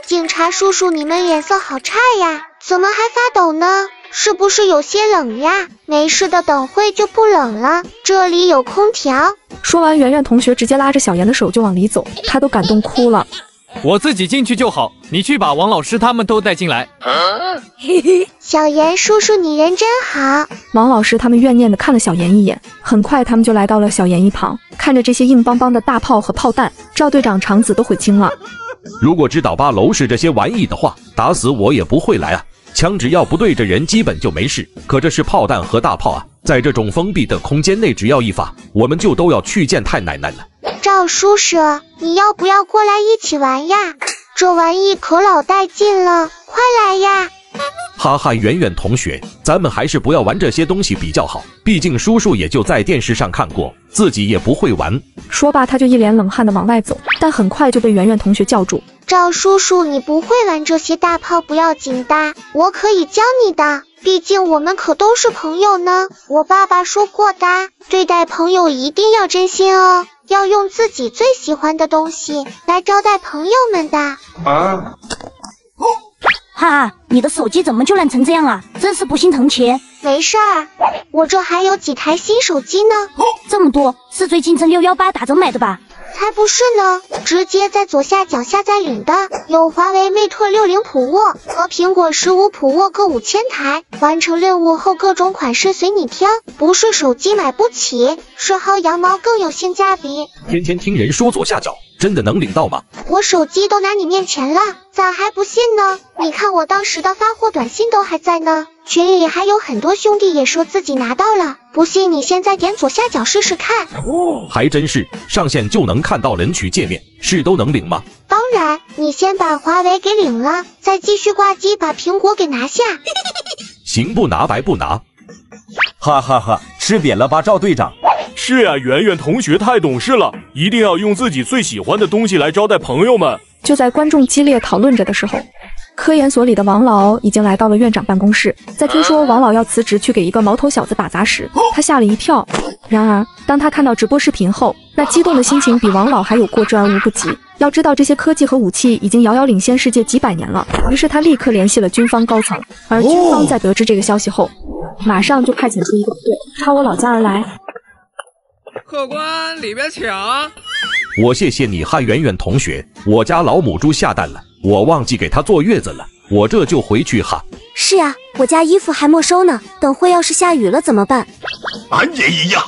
警察叔叔，你们脸色好差呀，怎么还发抖呢？是不是有些冷呀？没事的，等会就不冷了，这里有空调。说完，圆圆同学直接拉着小妍的手就往里走，他都感动哭了。我自己进去就好，你去把王老师他们都带进来。小妍叔叔，你人真好。王老师他们怨念地看了小妍一眼，很快他们就来到了小妍一旁，看着这些硬邦邦的大炮和炮弹，赵队长肠子都悔青了。如果知道8楼是这些玩意的话，打死我也不会来啊。枪只要不对着人，基本就没事。可这是炮弹和大炮啊，在这种封闭的空间内，只要一发，我们就都要去见太奶奶了。赵叔叔，你要不要过来一起玩呀？这玩意可老带劲了，快来呀！哈哈，圆圆同学，咱们还是不要玩这些东西比较好，毕竟叔叔也就在电视上看过，自己也不会玩。说罢，他就一脸冷汗地往外走，但很快就被圆圆同学叫住。赵叔叔，你不会玩这些大炮不要紧的，我可以教你的，毕竟我们可都是朋友呢。我爸爸说过的，对待朋友一定要真心哦，要用自己最喜欢的东西来招待朋友们的。哈，你的手机怎么就烂成这样啊？真是不心疼钱。没事儿，我这还有几台新手机呢。这么多，是最近趁618打折买的吧？才不是呢，直接在左下角下载领的有华为 Mate 60 Pro 和苹果15 Pro 各5000台，完成任务后各种款式随你挑，不是手机买不起，是薅羊毛更有性价比。天天听人说左下角，真的能领到吗？我手机都拿你面前了，咋还不信呢？你看我当时的发货短信都还在呢，群里还有很多兄弟也说自己拿到了，不信你现在点左下角试试看。还真是，上线就能看到领取界面，是都能领吗？当然，你先把华为给领了，再继续挂机把苹果给拿下。行不拿白不拿。哈哈哈，吃瘪了吧，赵队长？是呀，圆圆同学太懂事了，一定要用自己最喜欢的东西来招待朋友们。就在观众激烈讨论着的时候，科研所里的王老已经来到了院长办公室。在听说王老要辞职去给一个毛头小子打杂时，他吓了一跳。然而，当他看到直播视频后，那激动的心情比王老还有过之而无不及。要知道，这些科技和武器已经遥遥领先世界几百年了。于是他立刻联系了军方高层，而军方在得知这个消息后，马上就派遣出一个部队朝我老家而来。客官，里边请。我谢谢你，汉圆圆同学。我家老母猪下蛋了，我忘记给它坐月子了，我这就回去哈。是啊，我家衣服还没收呢，等会要是下雨了怎么办？俺也一样。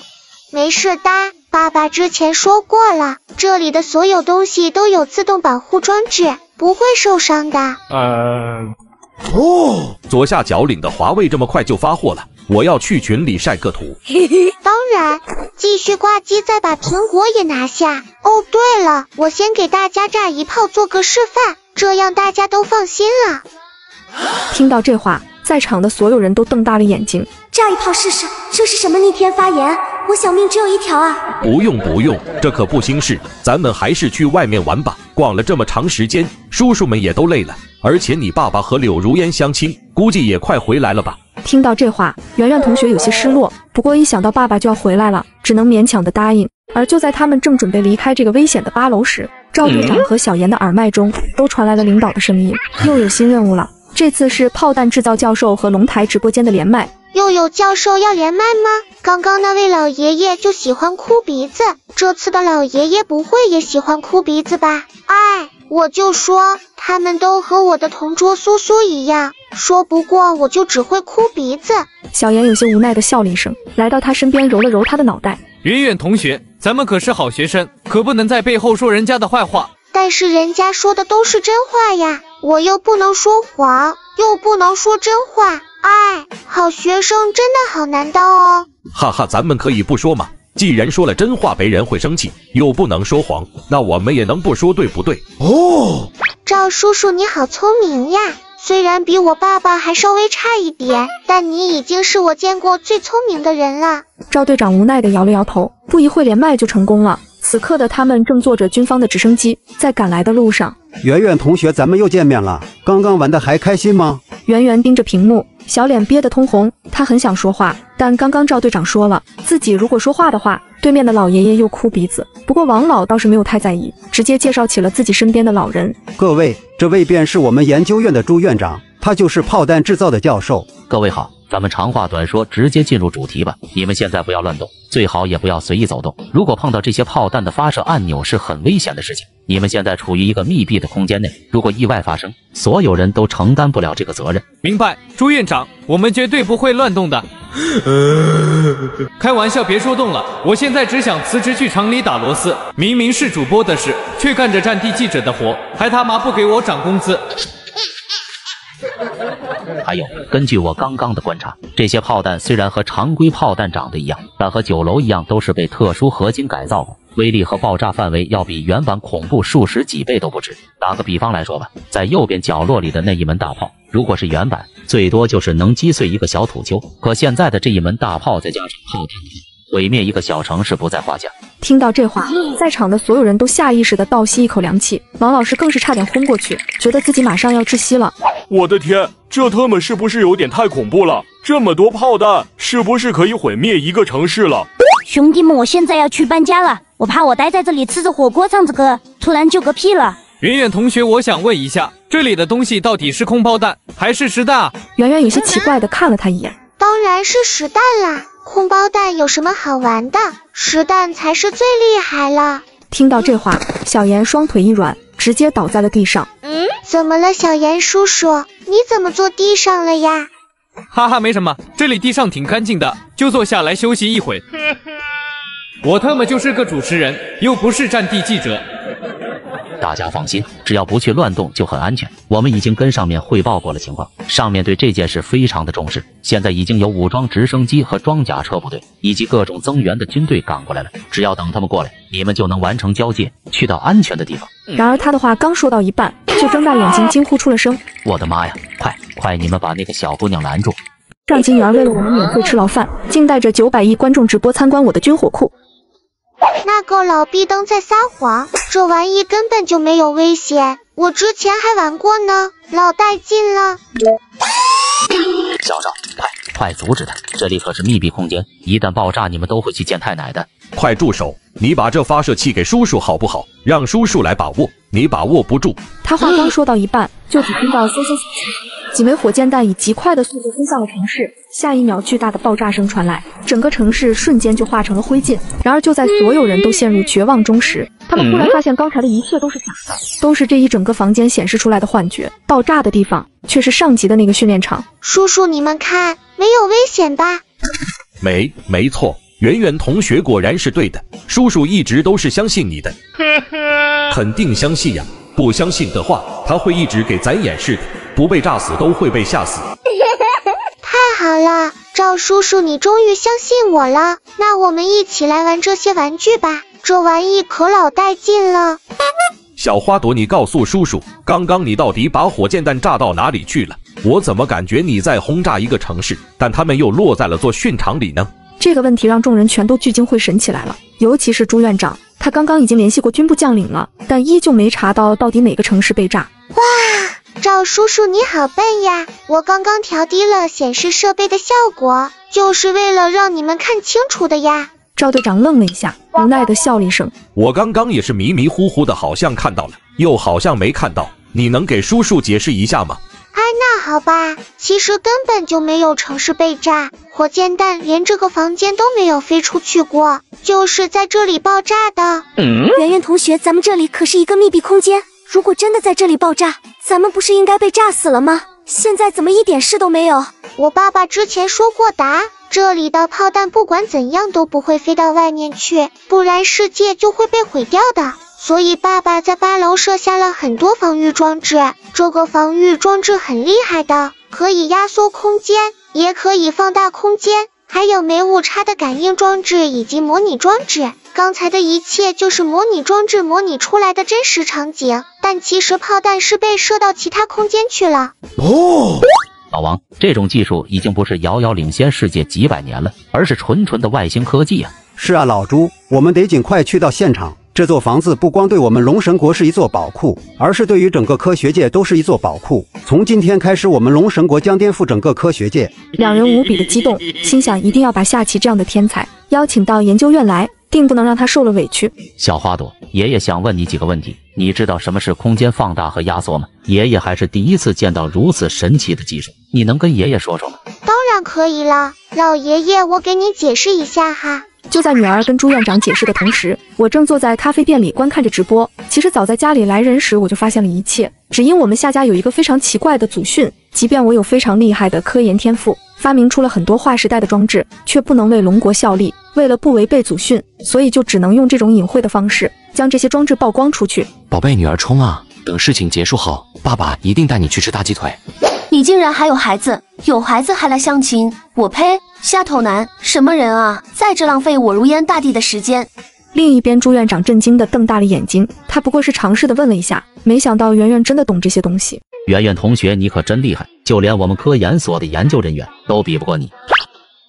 没事的，爸爸之前说过了，这里的所有东西都有自动保护装置，不会受伤的。左下角领的华为这么快就发货了，我要去群里晒个图。当然，继续挂机再把苹果也拿下。哦，对了，我先给大家炸一炮做个示范，这样大家都放心了。听到这话，在场的所有人都瞪大了眼睛。炸一炮试试，这是什么逆天发言？我小命只有一条啊！不用，这可不兴事，咱们还是去外面玩吧。逛了这么长时间，叔叔们也都累了，而且你爸爸和柳如烟相亲，估计也快回来了吧。听到这话，圆圆同学有些失落，不过一想到爸爸就要回来了，只能勉强的答应。而就在他们正准备离开这个危险的8楼时，赵队长和小严的耳麦中都传来了领导的声音，又有新任务了。这次是炮弹制造教授和龙台直播间的连麦。又有教授要连麦吗？刚刚那位老爷爷就喜欢哭鼻子，这次的老爷爷不会也喜欢哭鼻子吧？哎，我就说他们都和我的同桌苏苏一样，说不过我就只会哭鼻子。小严有些无奈的笑了一声，来到他身边揉了揉他的脑袋。圆圆同学，咱们可是好学生，可不能在背后说人家的坏话。但是人家说的都是真话呀，我又不能说谎，又不能说真话。哎，好学生真的好难当哦。哈哈，咱们可以不说嘛，既然说了真话别人会生气，又不能说谎，那我们也能不说，对不对？赵叔叔你好聪明呀，虽然比我爸爸还稍微差一点，但你已经是我见过最聪明的人了。赵队长无奈地摇了摇头，不一会连麦就成功了。此刻的他们正坐着军方的直升机，在赶来的路上。圆圆同学，咱们又见面了，刚刚玩的还开心吗？圆圆盯着屏幕，小脸憋得通红，他很想说话，但刚刚赵队长说了，自己如果说话的话，对面的老爷爷又哭鼻子。不过王老倒是没有太在意，直接介绍起了自己身边的老人。各位，这位便是我们研究院的朱院长，他就是炮弹制造的教授。各位好，咱们长话短说，直接进入主题吧。你们现在不要乱动，最好也不要随意走动。如果碰到这些炮弹的发射按钮是很危险的事情。你们现在处于一个密闭的空间内，如果意外发生，所有人都承担不了这个责任。明白，朱院长，我们绝对不会乱动的。开玩笑，别说动了，我现在只想辞职去厂里打螺丝。明明是主播的事，却干着战地记者的活，还他妈不给我涨工资。还有，根据我刚刚的观察，这些炮弹虽然和常规炮弹长得一样，但和9楼一样都是被特殊合金改造过，威力和爆炸范围要比原版恐怖数十几倍都不止。打个比方来说吧，在右边角落里的那一门大炮，如果是原版，最多就是能击碎一个小土丘，可现在的这一门大炮再加上炮弹，毁灭一个小城市不在话下。听到这话，在场的所有人都下意识地倒吸一口凉气，王老师更是差点昏过去，觉得自己马上要窒息了。我的天，这他们是不是有点太恐怖了？这么多炮弹，是不是可以毁灭一个城市了？兄弟们，我现在要去搬家了，我怕我待在这里吃着火锅唱着歌，突然就嗝屁了。圆圆同学，我想问一下，这里的东西到底是空包弹还是实弹啊？圆圆有些奇怪地看了他一眼。当然是实弹啦，空包弹有什么好玩的？实弹才是最厉害了。听到这话，小妍双腿一软，直接倒在了地上。怎么了，小妍叔叔？你怎么坐地上了呀？哈哈，没什么，这里地上挺干净的，就坐下来休息一会。我特么就是个主持人，又不是战地记者。大家放心，只要不去乱动就很安全。我们已经跟上面汇报过了情况，上面对这件事非常的重视。现在已经有武装直升机和装甲车部队以及各种增援的军队赶过来了，只要等他们过来，你们就能完成交接，去到安全的地方。然而他的话刚说到一半，就睁大眼睛惊呼出了声：我的妈呀！快，你们把那个小姑娘拦住！让金女儿为了我们免费吃牢饭，竟带着900亿观众直播参观我的军火库。那个老逼灯在撒谎，这玩意根本就没有危险，我之前还玩过呢，老带劲了。小少，快阻止他！这里可是密闭空间，一旦爆炸，你们都会去见太奶的。快住手！你把这发射器给叔叔好不好？让叔叔来把握，你把握不住。他话刚说到一半，就只听到嗖嗖嗖，几枚火箭弹以极快的速度飞向了城市。下一秒，巨大的爆炸声传来，整个城市瞬间就化成了灰烬。然而，就在所有人都陷入绝望中时，他们突然发现刚才的一切都是假的，都是这一整个房间显示出来的幻觉。爆炸的地方却是上级的那个训练场。叔叔，你们看，没有危险吧？没错。圆圆同学果然是对的，叔叔一直都是相信你的，肯定相信呀！不相信的话，他会一直给咱演示的，不被炸死都会被吓死。太好了，赵叔叔，你终于相信我了，那我们一起来玩这些玩具吧，这玩意可老带劲了。小花朵，你告诉叔叔，刚刚你到底把火箭弹炸到哪里去了？我怎么感觉你在轰炸一个城市，但他们又落在了座训场里呢？这个问题让众人全都聚精会神起来了，尤其是朱院长，他刚刚已经联系过军部将领了，但依旧没查到底哪个城市被炸。哇，赵叔叔你好笨呀！我刚刚调低了显示设备的效果，就是为了让你们看清楚的呀。赵队长愣了一下，无奈的笑了一声。我刚刚也是迷迷糊糊的，好像看到了，又好像没看到，你能给叔叔解释一下吗？那好吧，其实根本就没有城市被炸，火箭弹连这个房间都没有飞出去过，就是在这里爆炸的。圆圆同学，咱们这里可是一个密闭空间，如果真的在这里爆炸，咱们不是应该被炸死了吗？现在怎么一点事都没有？我爸爸之前说过的，这里的炮弹不管怎样都不会飞到外面去，不然世界就会被毁掉的。所以爸爸在8楼设下了很多防御装置，这个防御装置很厉害的，可以压缩空间，也可以放大空间，还有没误差的感应装置以及模拟装置。刚才的一切就是模拟装置模拟出来的真实场景，但其实炮弹是被射到其他空间去了。老王，这种技术已经不是遥遥领先世界几百年了，而是纯的外星科技啊！是啊，老朱，我们得尽快去到现场。这座房子不光对我们龙神国是一座宝库，而是对于整个科学界都是一座宝库。从今天开始，我们龙神国将颠覆整个科学界。两人无比的激动，心想一定要把夏琪这样的天才邀请到研究院来，定不能让他受了委屈。小花朵，爷爷想问你几个问题。你知道什么是空间放大和压缩吗？爷爷还是第一次见到如此神奇的技术，你能跟爷爷说说吗？当然可以了，老爷爷，我给你解释一下哈。就在女儿跟朱院长解释的同时，我正坐在咖啡店里观看着直播。其实早在家里来人时，我就发现了一切，只因我们夏家有一个非常奇怪的祖训，即便我有非常厉害的科研天赋，发明出了很多划时代的装置，却不能为龙国效力。为了不违背祖训，所以就只能用这种隐晦的方式将这些装置曝光出去。宝贝女儿冲啊！等事情结束后，爸爸一定带你去吃大鸡腿。你竟然还有孩子，有孩子还来相亲，我呸！下头男，什么人啊，在这浪费我如烟大地的时间。另一边，朱院长震惊地瞪大了眼睛，他不过是尝试地问了一下，没想到圆圆真的懂这些东西。圆圆同学，你可真厉害，就连我们科研所的研究人员都比不过你。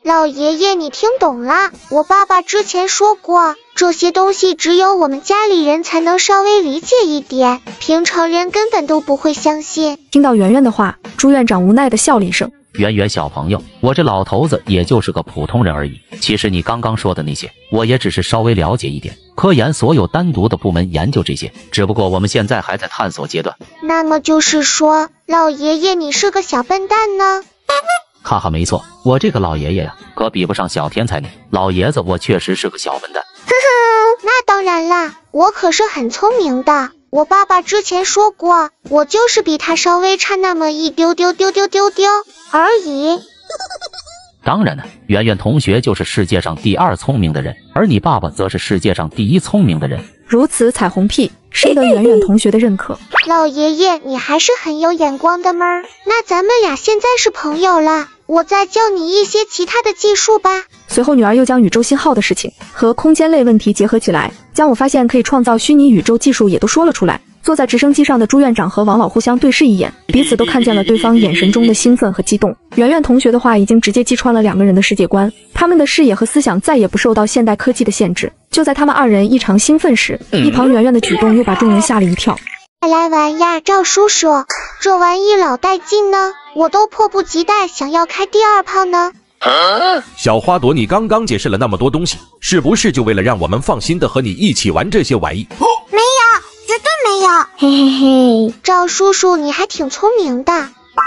老爷爷，你听懂了？我爸爸之前说过，这些东西只有我们家里人才能稍微理解一点，平常人根本都不会相信。听到圆圆的话，朱院长无奈地笑了一声。圆圆小朋友，我这老头子也就是个普通人而已。其实你刚刚说的那些，我也只是稍微了解一点。科研所有单独的部门研究这些，只不过我们现在还在探索阶段。那么就是说，老爷爷你是个小笨蛋呢？哈哈，没错，我这个老爷爷呀，可比不上小天才呢。老爷子，我确实是个小笨蛋。那当然啦，我可是很聪明的。我爸爸之前说过，我就是比他稍微差那么一丢丢而已。当然了，圆圆同学就是世界上第2聪明的人，而你爸爸则是世界上第1聪明的人。如此彩虹屁，深得圆圆同学的认可。老爷爷，你还是很有眼光的嘛。那咱们俩现在是朋友了，我再教你一些其他的技术吧。随后女儿又将宇宙信号的事情和空间类问题结合起来，将我发现可以创造虚拟宇宙技术也都说了出来。坐在直升机上的朱院长和王老互相对视一眼，彼此都看见了对方眼神中的兴奋和激动。圆圆同学的话已经直接击穿了2个人的世界观，他们的视野和思想再也不受到现代科技的限制。就在他们2人异常兴奋时，一旁圆圆的举动又把众人吓了一跳。来玩呀，赵叔叔，这玩意老带劲呢，我都迫不及待想要开第2炮呢。小花朵，你刚刚解释了那么多东西，是不是就为了让我们放心的和你一起玩这些玩意？没有，绝对没有。嘿嘿嘿，赵叔叔你还挺聪明的。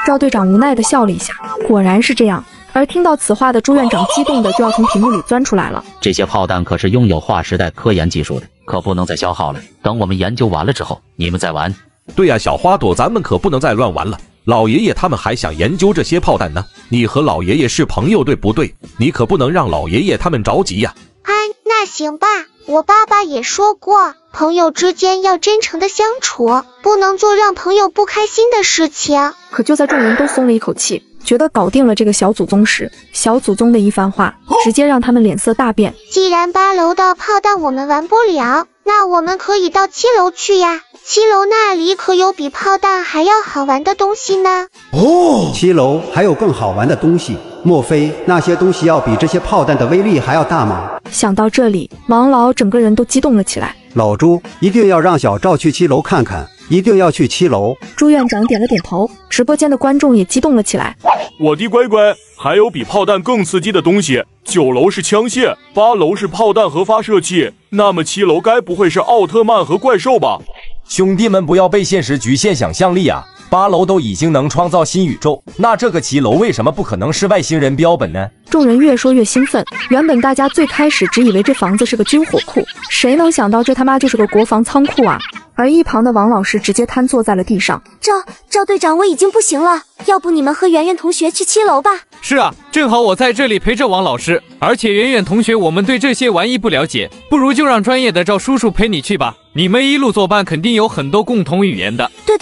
赵队长无奈地笑了一下，果然是这样。而听到此话的朱院长激动的就要从屏幕里钻出来了。这些炮弹可是拥有划时代科研技术的，可不能再消耗了。等我们研究完了之后，你们再玩。对呀，小花朵，咱们可不能再乱玩了。老爷爷他们还想研究这些炮弹呢。你和老爷爷是朋友对不对？你可不能让老爷爷他们着急呀。那行吧，我爸爸也说过，朋友之间要真诚的相处，不能做让朋友不开心的事情。可就在众人都松了一口气，觉得搞定了这个小祖宗时，小祖宗的一番话直接让他们脸色大变。既然8楼的炮弹我们玩不了，那我们可以到7楼去呀。7楼那里可有比炮弹还要好玩的东西呢。7楼还有更好玩的东西，莫非那些东西要比这些炮弹的威力还要大吗？想到这里，王老整个人都激动了起来。老朱，一定要让小赵去7楼看看，一定要去7楼。朱院长点了点头，直播间的观众也激动了起来。我的乖乖，还有比炮弹更刺激的东西。9楼是枪械，8楼是炮弹和发射器，那么7楼该不会是奥特曼和怪兽吧？兄弟们，不要被现实局限想象力啊！8楼都已经能创造新宇宙，那这个7楼为什么不可能是外星人标本呢？众人越说越兴奋，原本大家最开始只以为这房子是个军火库，谁能想到这他妈就是个国防仓库啊！而一旁的王老师直接瘫坐在了地上。赵队长，我已经不行了，要不你们和圆圆同学去7楼吧？是啊，正好我在这里陪着王老师，而且圆圆同学我们对这些玩意不了解，不如就让专业的赵叔叔陪你去吧，你们一路作伴，肯定有很多共同语言的。对，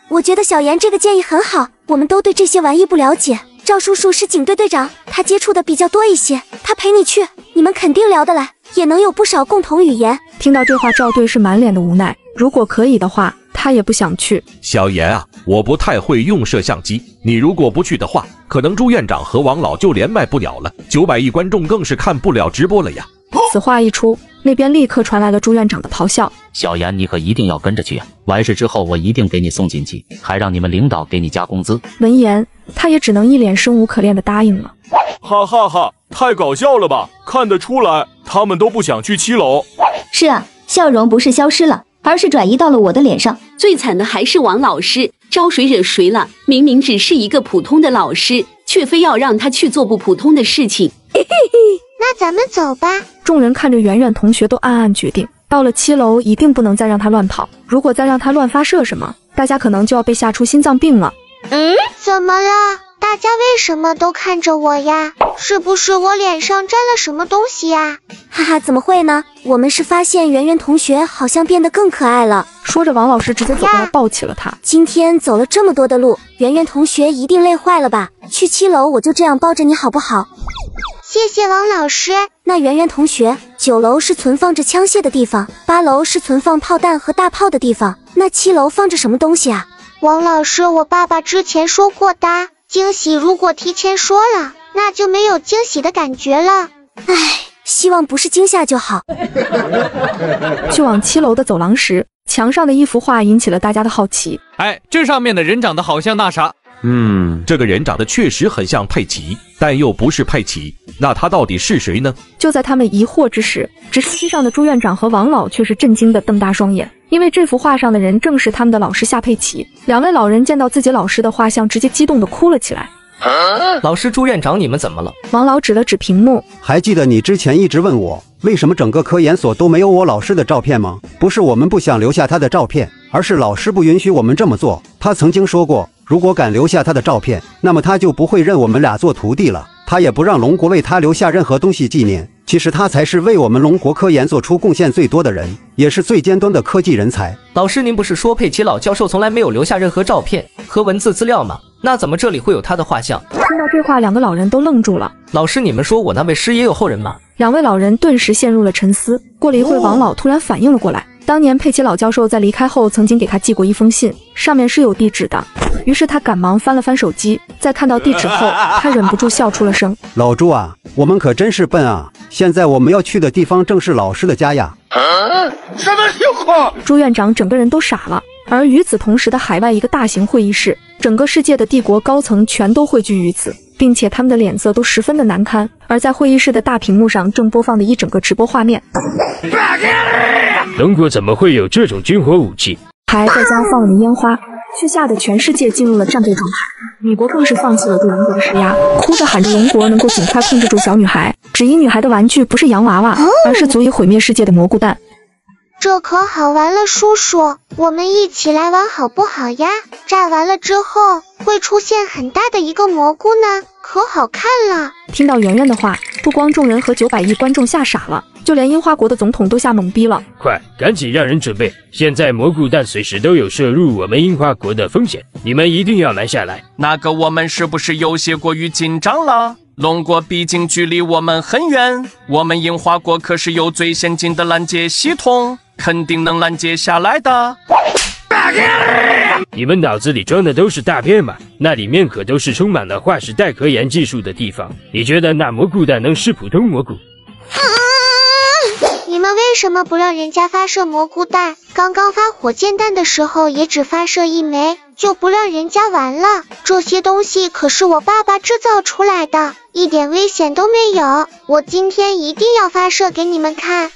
我觉得小妍这个建议很好，我们都对这些玩意不了解，赵叔叔是警队队长，他接触的比较多一些，他陪你去，你们肯定聊得来，也能有不少共同语言。听到这话，赵队是满脸的无奈，如果可以的话，他也不想去。小妍啊，我不太会用摄像机，你如果不去的话，可能朱院长和王老就连麦不了了，900亿观众更是看不了直播了呀。此话一出，那边立刻传来了朱院长的咆哮。小妍，你可一定要跟着去啊！完事之后我一定给你送锦旗，还让你们领导给你加工资。闻言，他也只能一脸生无可恋的答应了。哈哈哈，太搞笑了吧！看得出来，他们都不想去7楼。是啊，笑容不是消失了，而是转移到了我的脸上。最惨的还是王老师，招谁惹谁了？明明只是一个普通的老师，却非要让他去做不普通的事情。那咱们走吧。众人看着圆圆同学都暗暗决定，到了7楼一定不能再让他乱跑，如果再让他乱发射什么，大家可能就要被吓出心脏病了。怎么了？大家为什么都看着我呀？是不是我脸上沾了什么东西呀？哈哈，怎么会呢？我们是发现圆圆同学好像变得更可爱了。说着，王老师直接走过来抱起了他。今天走了这么多的路，圆圆同学一定累坏了吧？去7楼我就这样抱着你好不好？谢谢王老师。那圆圆同学，9楼是存放着枪械的地方，8楼是存放炮弹和大炮的地方，那7楼放着什么东西啊？王老师，我爸爸之前说过的，惊喜如果提前说了，那就没有惊喜的感觉了。唉，希望不是惊吓就好。去往7楼的走廊时，墙上的一幅画引起了大家的好奇。哎，这上面的人长得好像那啥。这个人长得确实很像佩奇，但又不是佩奇，那他到底是谁呢？就在他们疑惑之时，直升机上的朱院长和王老却是震惊的瞪大双眼，因为这幅画上的人正是他们的老师夏佩奇。两位老人见到自己老师的画像，直接激动的哭了起来。老师朱院长，你们怎么了？王老指了指屏幕，还记得你之前一直问我为什么整个科研所都没有我老师的照片吗？不是我们不想留下他的照片，而是老师不允许我们这么做。他曾经说过，如果敢留下他的照片，那么他就不会认我们俩做徒弟了。他也不让龙国为他留下任何东西纪念。其实他才是为我们龙国科研做出贡献最多的人，也是最尖端的科技人才。老师，您不是说佩奇老教授从来没有留下任何照片和文字资料吗？那怎么这里会有他的画像？听到这话，两个老人都愣住了。老师，你们说我那位师爷有后人吗？两位老人顿时陷入了沉思。过了一会，王老突然反应了过来。当年佩奇老教授在离开后，曾经给他寄过一封信，上面是有地址的。于是他赶忙翻了翻手机，在看到地址后，他忍不住笑出了声。老朱啊，我们可真是笨啊！现在我们要去的地方正是老师的家呀！什么情况？朱院长整个人都傻了。而与此同时的海外一个大型会议室，整个世界的帝国高层全都汇聚于此，并且他们的脸色都十分的难堪。而在会议室的大屏幕上正播放的一整个直播画面。龙国怎么会有这种军火武器？还在家放了枚烟花，却吓得全世界进入了战备状态。美国更是放弃了对龙国的施压，哭着喊着龙国能够尽快控制住小女孩。只因女孩的玩具不是洋娃娃，而是足以毁灭世界的蘑菇蛋。这可好玩了，叔叔，我们一起来玩好不好呀？炸完了之后会出现很大的一个蘑菇呢，可好看了。听到圆圆的话，不光众人和900亿观众吓傻了，就连樱花国的总统都吓懵逼了。快，赶紧让人准备！现在蘑菇弹随时都有射入我们樱花国的风险，你们一定要拦下来。那个我们是不是有些过于紧张了？龙国毕竟距离我们很远，我们樱花国可是有最先进的拦截系统，肯定能拦截下来的。你们脑子里装的都是大便吗？那里面可都是充满了划时代科研技术的地方。你觉得那蘑菇弹能是普通蘑菇？你们为什么不让人家发射蘑菇弹？刚刚发火箭弹的时候也只发射1枚，就不让人家玩了？这些东西可是我爸爸制造出来的，一点危险都没有。我今天一定要发射给你们看。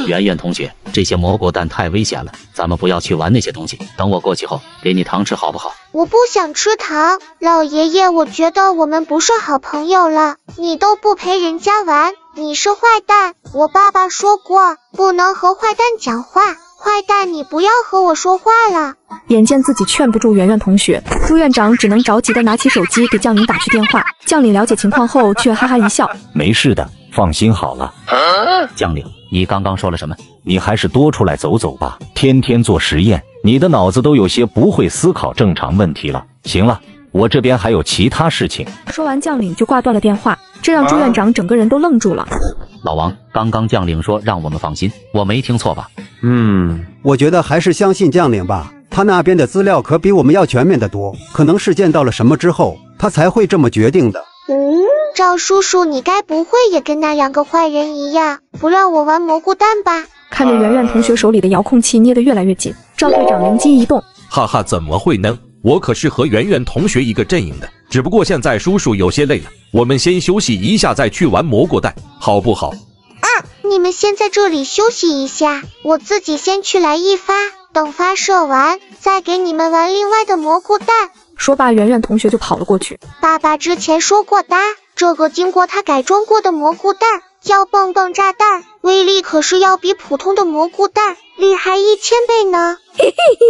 圆圆同学，这些蘑菇弹太危险了，咱们不要去玩那些东西。等我过去后，给你糖吃好不好？我不想吃糖，老爷爷，我觉得我们不是好朋友了。你都不陪人家玩，你是坏蛋。我爸爸说过，不能和坏蛋讲话。坏蛋，你不要和我说话了。眼见自己劝不住圆圆同学，朱院长只能着急的拿起手机给将领打去电话。将领了解情况后，却哈哈一笑：没事的，放心好了。将领，你刚刚说了什么？你还是多出来走走吧，天天做实验，你的脑子都有些不会思考正常问题了。行了，我这边还有其他事情。说完，将领就挂断了电话，这让朱院长整个人都愣住了。老王，刚刚将领说让我们放心，我没听错吧？我觉得还是相信将领吧，他那边的资料可比我们要全面的多，可能是见到了什么之后，他才会这么决定的。赵叔叔，你该不会也跟那2个坏人一样，不让我玩蘑菇弹吧？看着圆圆同学手里的遥控器捏得越来越紧，赵队长灵机一动，哈哈，怎么会呢？我可是和圆圆同学一个阵营的，只不过现在叔叔有些累了，我们先休息一下再去玩蘑菇弹，好不好？你们先在这里休息一下，我自己先去来一发，等发射完再给你们玩另外的蘑菇弹。说罢，圆圆同学就跑了过去。爸爸之前说过的，这个经过他改装过的蘑菇弹叫蹦蹦炸弹，威力可是要比普通的蘑菇弹厉害1000倍呢。嘿嘿嘿。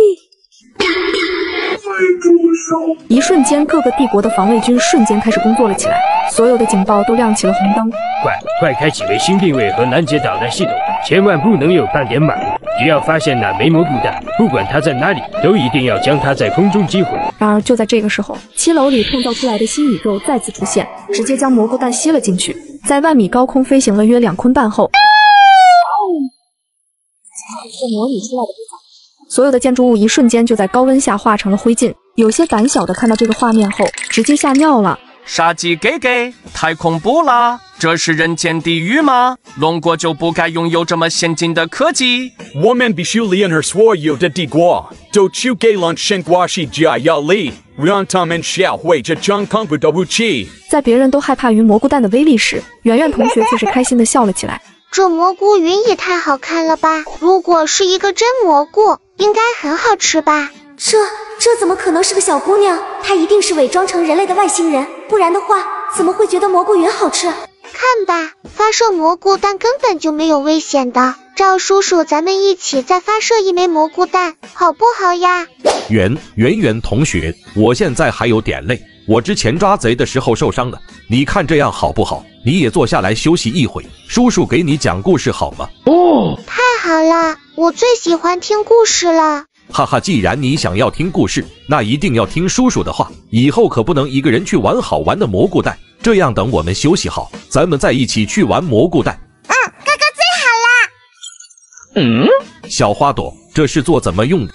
一瞬间，各个帝国的防卫军瞬间开始工作了起来，所有的警报都亮起了红灯。快开启卫星定位和拦截导弹系统，千万不能有半点马虎。只要发现哪枚蘑菇弹，不管它在哪里，都一定要将它在空中击毁。然而就在这个时候，7楼里创造出来的新宇宙再次出现，直接将蘑菇弹吸了进去，在万米高空飞行了约2坤半后，模拟出来的所有的建筑物一瞬间就在高温下化成了灰烬。有些胆小的看到这个画面后，直接吓尿了。杀鸡给，太恐怖了！这是人间地狱吗？龙国就不该拥有这么先进的科技。我们必须利用所有的帝国，都去给人生活是加压力，让他们学会这种恐怖的武器。在别人都害怕于蘑菇弹的威力时，圆圆同学却是开心的笑了起来。这蘑菇云也太好看了吧！如果是一个真蘑菇，应该很好吃吧？这怎么可能是个小姑娘？她一定是伪装成人类的外星人，不然的话，怎么会觉得蘑菇云好吃？看吧，发射蘑菇弹根本就没有危险的。赵叔叔，咱们一起再发射一枚蘑菇弹，好不好呀？圆圆同学，我现在还有点累，我之前抓贼的时候受伤了，你看这样好不好？你也坐下来休息一会，叔叔给你讲故事好吗？哦，太好了，我最喜欢听故事了。哈哈，既然你想要听故事，那一定要听叔叔的话，以后可不能一个人去玩好玩的蘑菇弹，这样等我们休息好，咱们再一起去玩蘑菇弹。哥哥最好啦。小花朵，这是做怎么用的？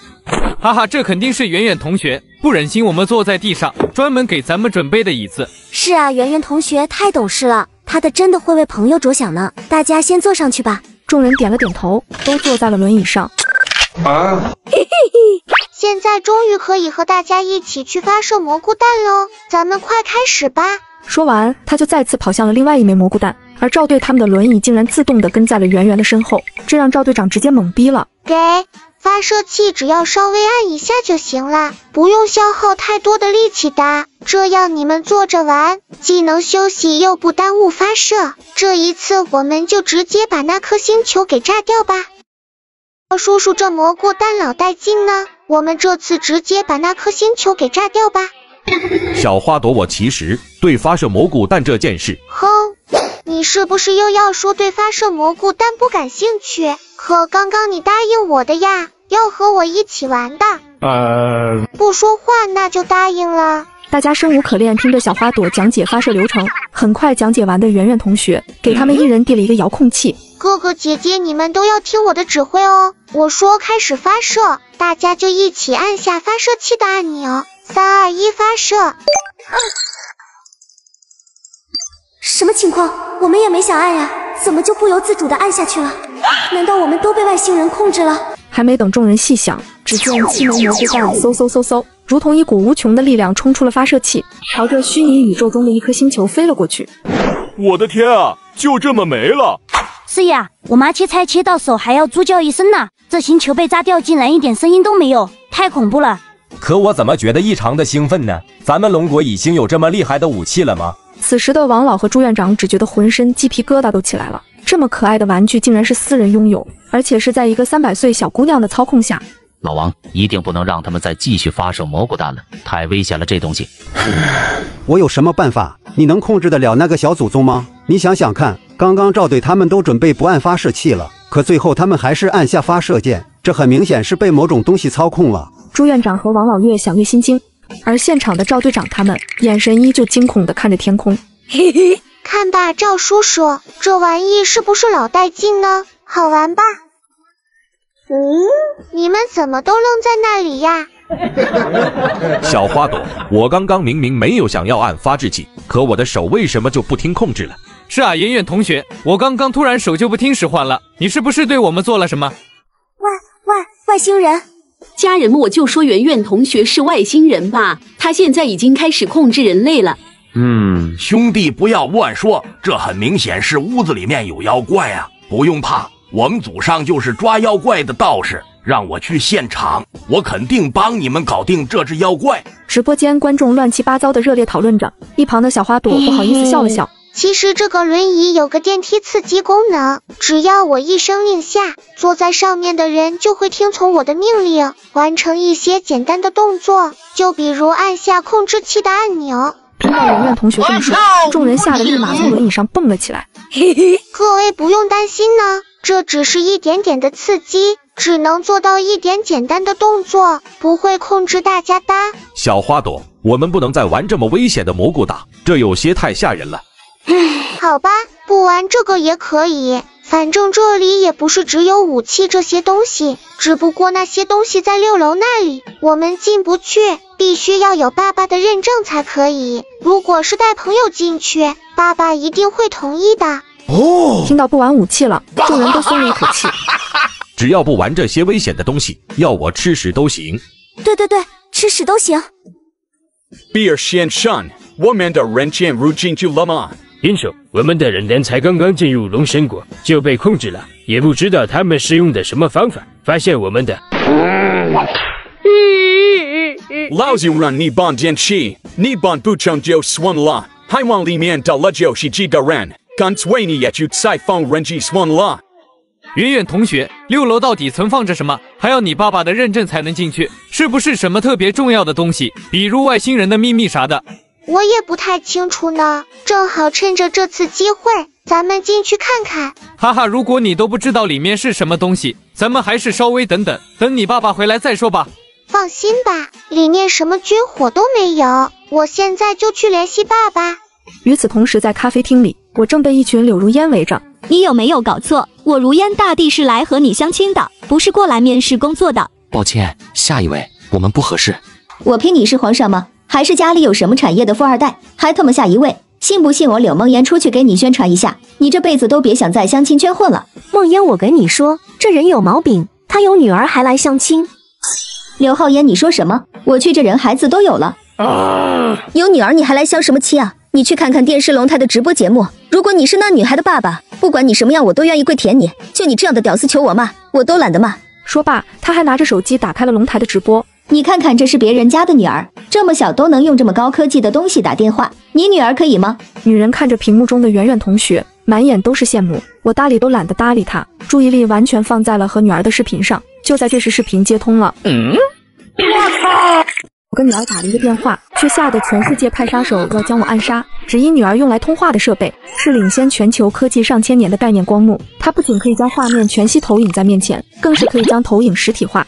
哈哈，这肯定是圆圆同学不忍心我们坐在地上，专门给咱们准备的椅子。是啊，圆圆同学太懂事了，他真的会为朋友着想呢。大家先坐上去吧。众人点了点头，都坐在了轮椅上。现在终于可以和大家一起去发射蘑菇弹喽，咱们快开始吧。说完，他就再次跑向了另外一枚蘑菇弹，而赵队他们的轮椅竟然自动地跟在了圆圆的身后，这让赵队长直接懵逼了。给发射器只要稍微按一下就行了，不用消耗太多的力气的，这样你们坐着玩，既能休息又不耽误发射。这一次我们就直接把那颗星球给炸掉吧。叔叔，这蘑菇弹老带劲呢，我们这次直接把那颗星球给炸掉吧。小花朵，我其实对发射蘑菇弹这件事，哼，你是不是又要说对发射蘑菇弹不感兴趣？可刚刚你答应我的呀，要和我一起玩的。不说话那就答应了。大家生无可恋，听着小花朵讲解发射流程。很快讲解完的圆圆同学给他们一人递了一个遥控器。哥哥姐姐，你们都要听我的指挥哦。我说开始发射，大家就一起按下发射器的按钮。3、2、1，发射。什么情况？我们也没想按呀，怎么就不由自主地按下去了？难道我们都被外星人控制了？还没等众人细想，只见7枚蘑菇弹嗖，如同一股无穷的力量冲出了发射器，朝着虚拟宇宙中的一颗星球飞了过去。我的天啊，就这么没了！是呀，我妈切菜切到手还要猪叫一声呢。这星球被炸掉，竟然一点声音都没有，太恐怖了。可我怎么觉得异常的兴奋呢？咱们龙国已经有这么厉害的武器了吗？此时的王老和朱院长只觉得浑身鸡皮疙瘩都起来了。这么可爱的玩具竟然是私人拥有，而且是在一个300岁小姑娘的操控下。老王，一定不能让他们再继续发射蘑菇弹了，太危险了，这东西。我有什么办法？你能控制得了那个小祖宗吗？你想想看，刚刚赵队他们都准备不按发射器了，可最后他们还是按下发射键，这很明显是被某种东西操控了。朱院长和王老越想越心惊，而现场的赵队长他们眼神依旧惊恐地看着天空。嘿嘿，看吧，赵叔叔，这玩意是不是老带劲呢？好玩吧？你们怎么都愣在那里呀？小花朵，我刚刚明明没有想要按发制器，可我的手为什么就不听控制了？是啊，圆圆同学，我刚刚突然手就不听使唤了，你是不是对我们做了什么？外星人！家人们，我就说圆圆同学是外星人吧，他现在已经开始控制人类了。兄弟不要乱说，这很明显是屋子里面有妖怪啊！不用怕，我们祖上就是抓妖怪的道士，让我去现场，我肯定帮你们搞定这只妖怪。直播间观众乱七八糟的热烈讨论着，一旁的小花朵不好意思笑了笑。其实这个轮椅有个电梯刺激功能，只要我一声令下，坐在上面的人就会听从我的命令，完成一些简单的动作，就比如按下控制器的按钮。听到圆圆同学这么说，众人吓得立马从轮椅上蹦了起来。各位不用担心呢，这只是一点点的刺激，只能做到一点简单的动作，不会控制大家的。小花朵，我们不能再玩这么危险的蘑菇打，这有些太吓人了。好吧，不玩这个也可以，反正这里也不是只有武器这些东西，只不过那些东西在6楼那里，我们进不去，必须要有爸爸的认证才可以。如果是带朋友进去，爸爸一定会同意的。听到不玩武器了，众人都松了一口气。只要不玩这些危险的东西，要我吃屎都行。对，吃屎都行。比尔先生，我们的人进入进去了吗？英雄，我们的人类才刚刚进入龙神国就被控制了，也不知道他们是用的什么方法发现我们的。老子让你帮电器，你帮不成就算了。海王里面的了就是几个人， ganz wenig也就在放人机算了。圆圆同学，6楼到底存放着什么？还要你爸爸的认证才能进去，是不是什么特别重要的东西，比如外星人的秘密啥的？我也不太清楚呢，正好趁着这次机会，咱们进去看看。哈哈，如果你都不知道里面是什么东西，咱们还是稍微等你爸爸回来再说吧。放心吧，里面什么军火都没有，我现在就去联系爸爸。与此同时，在咖啡厅里，我正被一群柳如烟围着。你有没有搞错？我如烟大帝是来和你相亲的，不是过来面试工作的。抱歉，下一位，我们不合适。我凭你是皇上吗？还是家里有什么产业的富二代？还他妈下一位？信不信我柳梦妍出去给你宣传一下，你这辈子都别想在相亲圈混了。梦妍，我跟你说，这人有毛病，他有女儿还来相亲。柳浩妍，你说什么？我去，这人孩子都有了。有女儿你还来相什么亲啊？你去看看电视龙台的直播节目，如果你是那女孩的爸爸，不管你什么样，我都愿意跪舔你。就你这样的屌丝求我骂，我都懒得骂。说罢，他还拿着手机打开了龙台的直播。你看看，这是别人家的女儿，这么小都能用这么高科技的东西打电话，你女儿可以吗？女人看着屏幕中的圆圆同学，满眼都是羡慕，我搭理都懒得搭理她，注意力完全放在了和女儿的视频上。就在这时，视频接通了。我操！我跟女儿打了一个电话，却吓得全世界派杀手要将我暗杀。只因女儿用来通话的设备是领先全球科技上千年的概念光幕，它不仅可以将画面全息投影在面前，更是可以将投影实体化。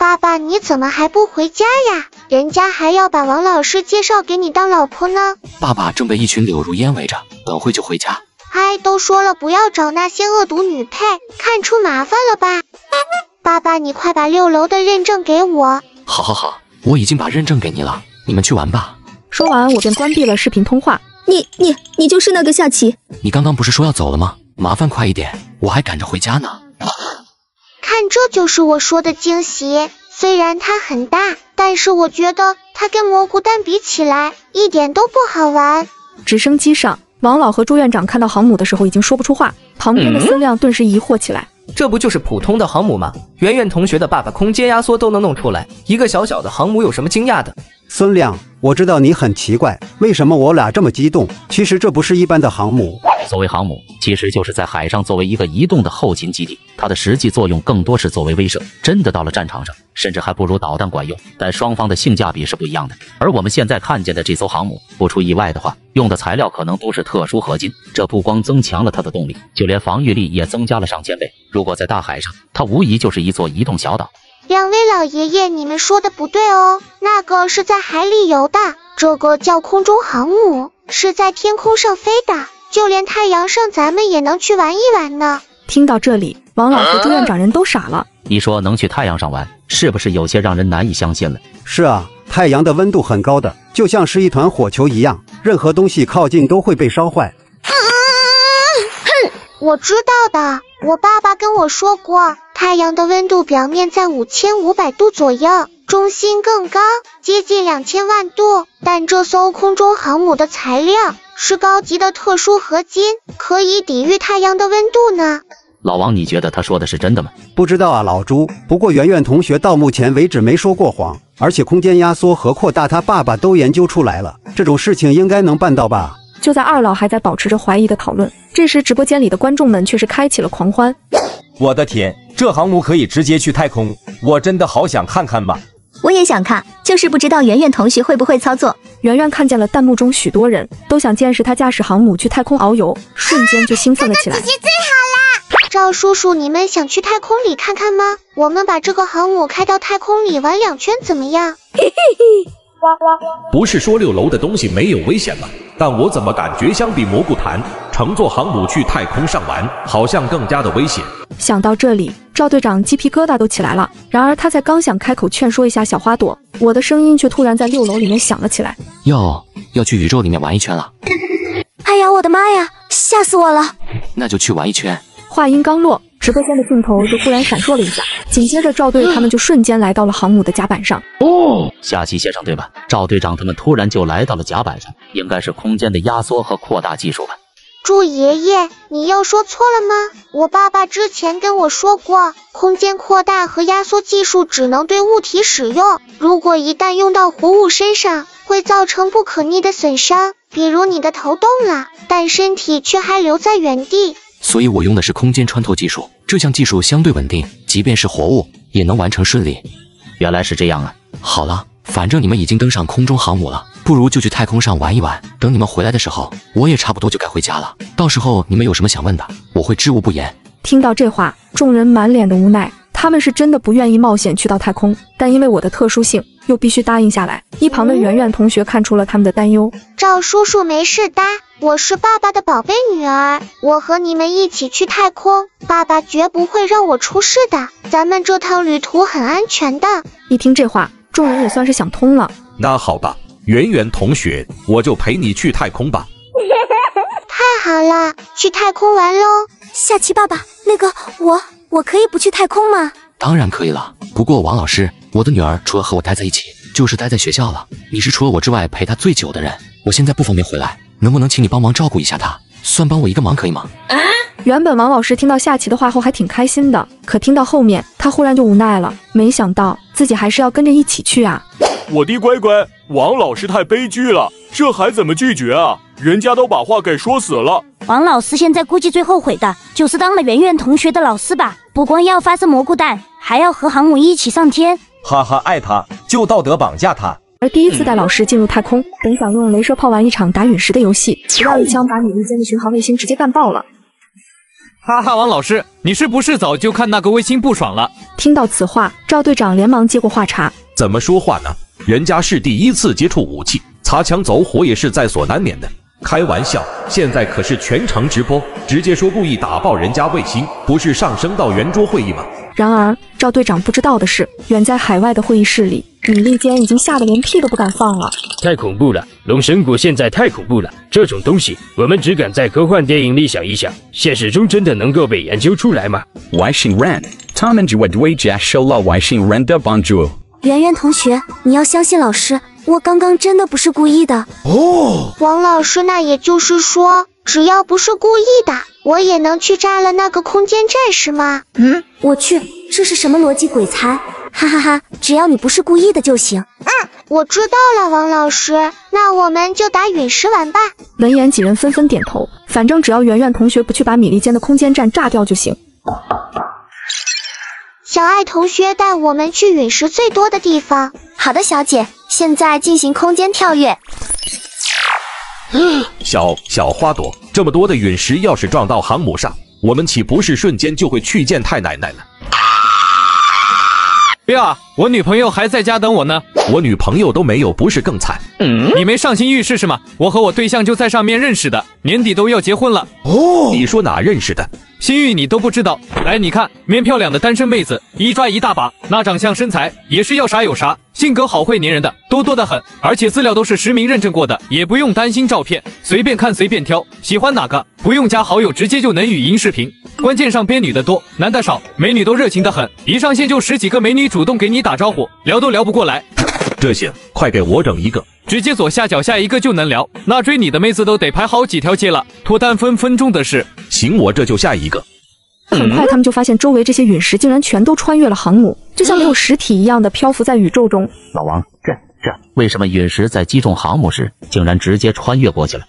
爸爸，你怎么还不回家呀？人家还要把王老师介绍给你当老婆呢。爸爸正被一群柳如烟围着，等会就回家。哎，都说了不要找那些恶毒女配，看出麻烦了吧？爸爸，你快把6楼的认证给我。好，我已经把认证给你了，你们去玩吧。说完，我便关闭了视频通话。你就是那个夏琪？你刚刚不是说要走了吗？麻烦快一点，我还赶着回家呢。看，这就是我说的惊喜。虽然它很大，但是我觉得它跟蘑菇蛋比起来，一点都不好玩。直升机上，王老和朱院长看到航母的时候已经说不出话，旁边的孙亮顿时疑惑起来。这不就是普通的航母吗？圆圆同学的爸爸空间压缩都能弄出来，一个小小的航母有什么惊讶的？孙亮，我知道你很奇怪，为什么我俩这么激动？其实这不是一般的航母。所谓航母，其实就是在海上作为一个移动的后勤基地，它的实际作用更多是作为威慑。真的到了战场上，甚至还不如导弹管用，但双方的性价比是不一样的。而我们现在看见的这艘航母，不出意外的话，用的材料可能都是特殊合金，这不光增强了它的动力，就连防御力也增加了上千倍。如果在大海上，它无疑就是一座移动小岛。两位老爷爷，你们说的不对哦，那个是在海里游的，这个叫空中航母，是在天空上飞的，就连太阳上咱们也能去玩一玩呢。听到这里，王老和朱院长人都傻了。一说能去太阳上玩，是不是有些让人难以相信了？是啊，太阳的温度很高的，就像是一团火球一样，任何东西靠近都会被烧坏。我知道的，我爸爸跟我说过，太阳的温度表面在5500度左右，中心更高，接近2000万度。但这艘空中航母的材料是高级的特殊合金，可以抵御太阳的温度呢。老王，你觉得他说的是真的吗？不知道啊，老朱。不过圆圆同学到目前为止没说过谎，而且空间压缩和扩大他爸爸都研究出来了，这种事情应该能办到吧？就在二老还在保持着怀疑的讨论，这时直播间里的观众们却是开启了狂欢。我的天，这航母可以直接去太空，我真的好想看看吧。我也想看，就是不知道圆圆同学会不会操作。圆圆看见了弹幕中许多人都想见识他驾驶航母去太空遨游，瞬间就兴奋了起来。自己最好啦！赵叔叔，你们想去太空里看看吗？我们把这个航母开到太空里玩2圈怎么样？嘿嘿嘿。不是说6楼的东西没有危险吗？但我怎么感觉相比蘑菇潭，乘坐航母去太空上玩，好像更加的危险。想到这里，赵队长鸡皮疙瘩都起来了。然而他才刚想开口劝说一下小花朵，我的声音却突然在6楼里面响了起来。要去宇宙里面玩一圈了。哎呀，我的妈呀，吓死我了！那就去玩一圈。话音刚落，直播间的镜头就忽然闪烁了一下，紧接着赵队他们就瞬间来到了航母的甲板上。下期先生对吧？赵队长他们突然就来到了甲板上，应该是空间的压缩和扩大技术吧？朱爷爷，你又说错了吗？我爸爸之前跟我说过，空间扩大和压缩技术只能对物体使用，如果一旦用到活物身上，会会造成不可逆的损伤，比如你的头动了，但身体却还留在原地。所以我用的是空间穿透技术，这项技术相对稳定，即便是活物也能完成顺利。原来是这样啊！好了，反正你们已经登上空中航母了，不如就去太空上玩一玩。等你们回来的时候，我也差不多就该回家了。到时候你们有什么想问的，我会知无不言。听到这话，众人满脸的无奈。他们是真的不愿意冒险去到太空，但因为我的特殊性，又必须答应下来。一旁的圆圆同学看出了他们的担忧。赵叔叔没事的，我是爸爸的宝贝女儿，我和你们一起去太空，爸爸绝不会让我出事的，咱们这趟旅途很安全的。一听这话，众人也算是想通了。那好吧，圆圆同学，我就陪你去太空吧。太好了，去太空玩喽！夏琪爸爸，那个我可以不去太空吗？当然可以了，不过王老师，我的女儿除了和我待在一起，就是待在学校了。你是除了我之外陪她最久的人，我现在不方便回来，能不能请你帮忙照顾一下她，算帮我一个忙可以吗？原本王老师听到夏琪的话后还挺开心的，可听到后面他忽然就无奈了，没想到自己还是要跟着一起去啊。我的乖乖，王老师太悲剧了，这还怎么拒绝啊？人家都把话给说死了。王老师现在估计最后悔的就是当了圆圆同学的老师吧，不光要发射蘑菇弹，还要和航母一起上天。哈哈，爱他就道德绑架他。而第一次带老师进入太空，本想用镭射炮玩一场打陨石的游戏，不料一枪把米利坚的巡航卫星直接干爆了。哈哈，王老师，你是不是早就看那个卫星不爽了？听到此话，赵队长连忙接过话茬。怎么说话呢？人家是第一次接触武器，擦枪走火也是在所难免的。开玩笑，现在可是全程直播，直接说故意打爆人家卫星，不是上升到圆桌会议吗？然而赵队长不知道的是，远在海外的会议室里，米利坚已经吓得连屁都不敢放了。太恐怖了，龙神谷现在太恐怖了，这种东西我们只敢在科幻电影里想一想，现实中真的能够被研究出来吗？外星人，他们就会对家受了外星人的帮助。圆圆同学，你要相信老师，我刚刚真的不是故意的。哦，王老师，那也就是说，只要不是故意的，我也能去炸了那个空间站是吗？我去，这是什么逻辑鬼才？哈哈哈，只要你不是故意的就行。我知道了，王老师，那我们就打陨石丸吧。闻言，几人纷纷点头，反正只要圆圆同学不去把米利坚的空间站炸掉就行。小爱同学带我们去陨石最多的地方。好的，小姐，现在进行空间跳跃。小花朵，这么多的陨石要是撞到航母上，我们岂不是瞬间就会去见太奶奶了？呀，我女朋友还在家等我呢。我女朋友都没有，不是更惨？你没上新浴室是吗？我和我对象就在上面认识的，年底都要结婚了。你说哪认识的？新域你都不知道？来，你看，面漂亮的单身妹子一抓一大把，那长相身材也是要啥有啥，性格好会粘人的多得很，而且资料都是实名认证过的，也不用担心照片，随便看随便挑，喜欢哪个不用加好友，直接就能语音视频。关键上边女的多，男的少，美女都热情的很，一上线就10几个美女主动给你打招呼，聊都聊不过来。这行，快给我整一个，直接左下角下一个就能聊，那追你的妹子都得排好几条街了，脱单分分钟的事。行，我这就下一个。很快他们就发现周围这些陨石竟然全都穿越了航母，就像没有实体一样的漂浮在宇宙中。老王，这为什么陨石在击中航母时竟然直接穿越过去了？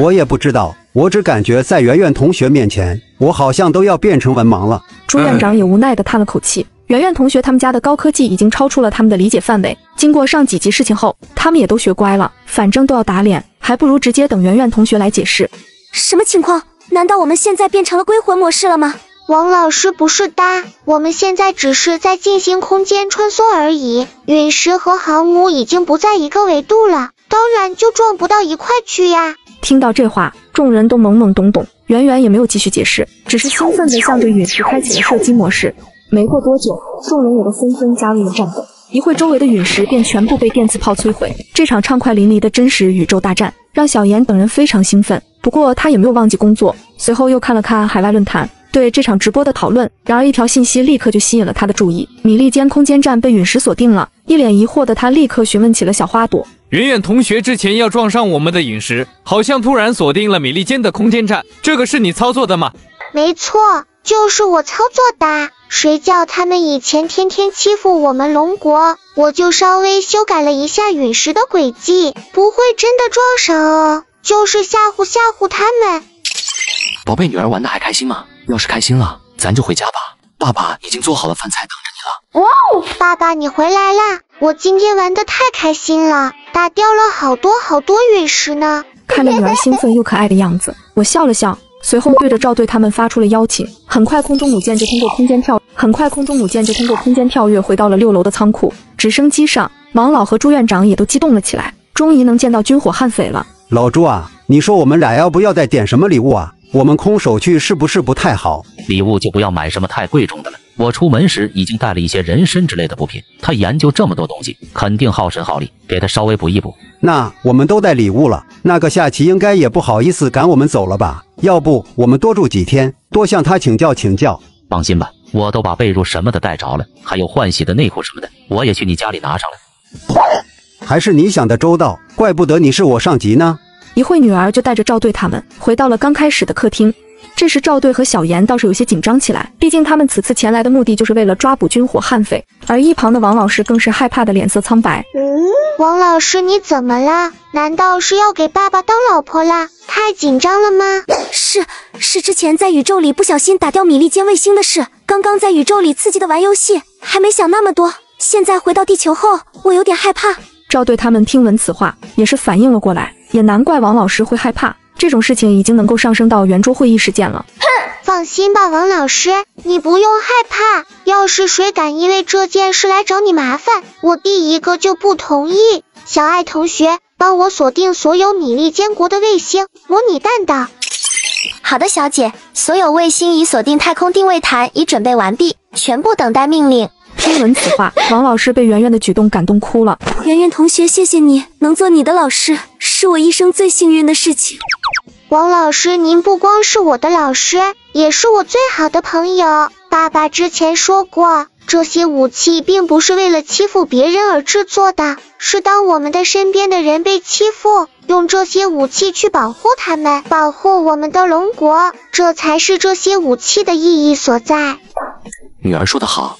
我也不知道，我只感觉在圆圆同学面前，我好像都要变成文盲了。朱院长也无奈地叹了口气。圆圆同学他们家的高科技已经超出了他们的理解范围，经过上几集事情后，他们也都学乖了，反正都要打脸，还不如直接等圆圆同学来解释。什么情况？难道我们现在变成了归魂模式了吗？王老师，不是的，我们现在只是在进行空间穿梭而已，陨石和航母已经不在一个维度了，当然就撞不到一块去呀。听到这话，众人都懵懵懂懂，圆圆也没有继续解释，只是兴奋地向着陨石开启了射击模式。没过多久，众人也都纷纷加入了战斗，一会周围的陨石便全部被电磁炮摧毁。这场畅快淋漓的真实宇宙大战让小妍等人非常兴奋，不过他也没有忘记工作，随后又看了看海外论坛对这场直播的讨论，然而一条信息立刻就吸引了他的注意，米利坚空间站被陨石锁定了。一脸疑惑的他立刻询问起了小花朵。圆圆同学之前要撞上我们的陨石，好像突然锁定了米利坚的空间站，这个是你操作的吗？没错，就是我操作的，谁叫他们以前天天欺负我们龙国，我就稍微修改了一下陨石的轨迹，不会真的撞上哦，就是吓唬吓唬他们。宝贝女儿玩的还开心吗？要是开心了，咱就回家吧。爸爸已经做好了饭菜等着你了。哇哦，爸爸你回来啦！我今天玩的太开心了，打掉了好多陨石呢。看着女儿兴奋又可爱的样子，我笑了笑，随后对着赵队他们发出了邀请。很快空中母舰就通过空间跳跃回到了6楼的仓库。直升机上，王老和朱院长也都激动了起来，终于能见到军火悍匪了。老朱啊，你说我们俩要不要再点什么礼物啊？我们空手去是不是不太好？礼物就不要买什么太贵重的了。我出门时已经带了一些人参之类的补品，他研究这么多东西，肯定耗神耗力，给他稍微补一补。那我们都带礼物了，那个夏琪应该也不好意思赶我们走了吧？要不我们多住几天，多向他请教请教。放心吧，我都把被褥什么的带着了，还有换洗的内裤什么的，我也去你家里拿上来。还是你想的周到，怪不得你是我上级呢。一会女儿就带着赵队他们回到了刚开始的客厅。这时赵队和小妍倒是有些紧张起来，毕竟他们此次前来的目的就是为了抓捕军火悍匪，而一旁的王老师更是害怕的脸色苍白。王老师你怎么啦？难道是要给爸爸当老婆啦？太紧张了吗？是之前在宇宙里不小心打掉米利坚卫星的事，刚刚在宇宙里刺激的玩游戏，还没想那么多，现在回到地球后，我有点害怕。赵队他们听闻此话，也是反应了过来，也难怪王老师会害怕，这种事情已经能够上升到圆桌会议事件了。放心吧，王老师，你不用害怕，要是谁敢因为这件事来找你麻烦，我第一个就不同意。小爱同学，帮我锁定所有米利坚国的卫星，模拟弹道。好的，小姐，所有卫星已锁定太空定位台，已准备完毕，全部等待命令。听闻此话，王老师被圆圆的举动感动哭了。圆圆同学，谢谢你，能做你的老师，是我一生最幸运的事情。王老师，您不光是我的老师，也是我最好的朋友。爸爸之前说过，这些武器并不是为了欺负别人而制作的，是当我们的身边的人被欺负，用这些武器去保护他们，保护我们的龙国，这才是这些武器的意义所在。女儿说得好，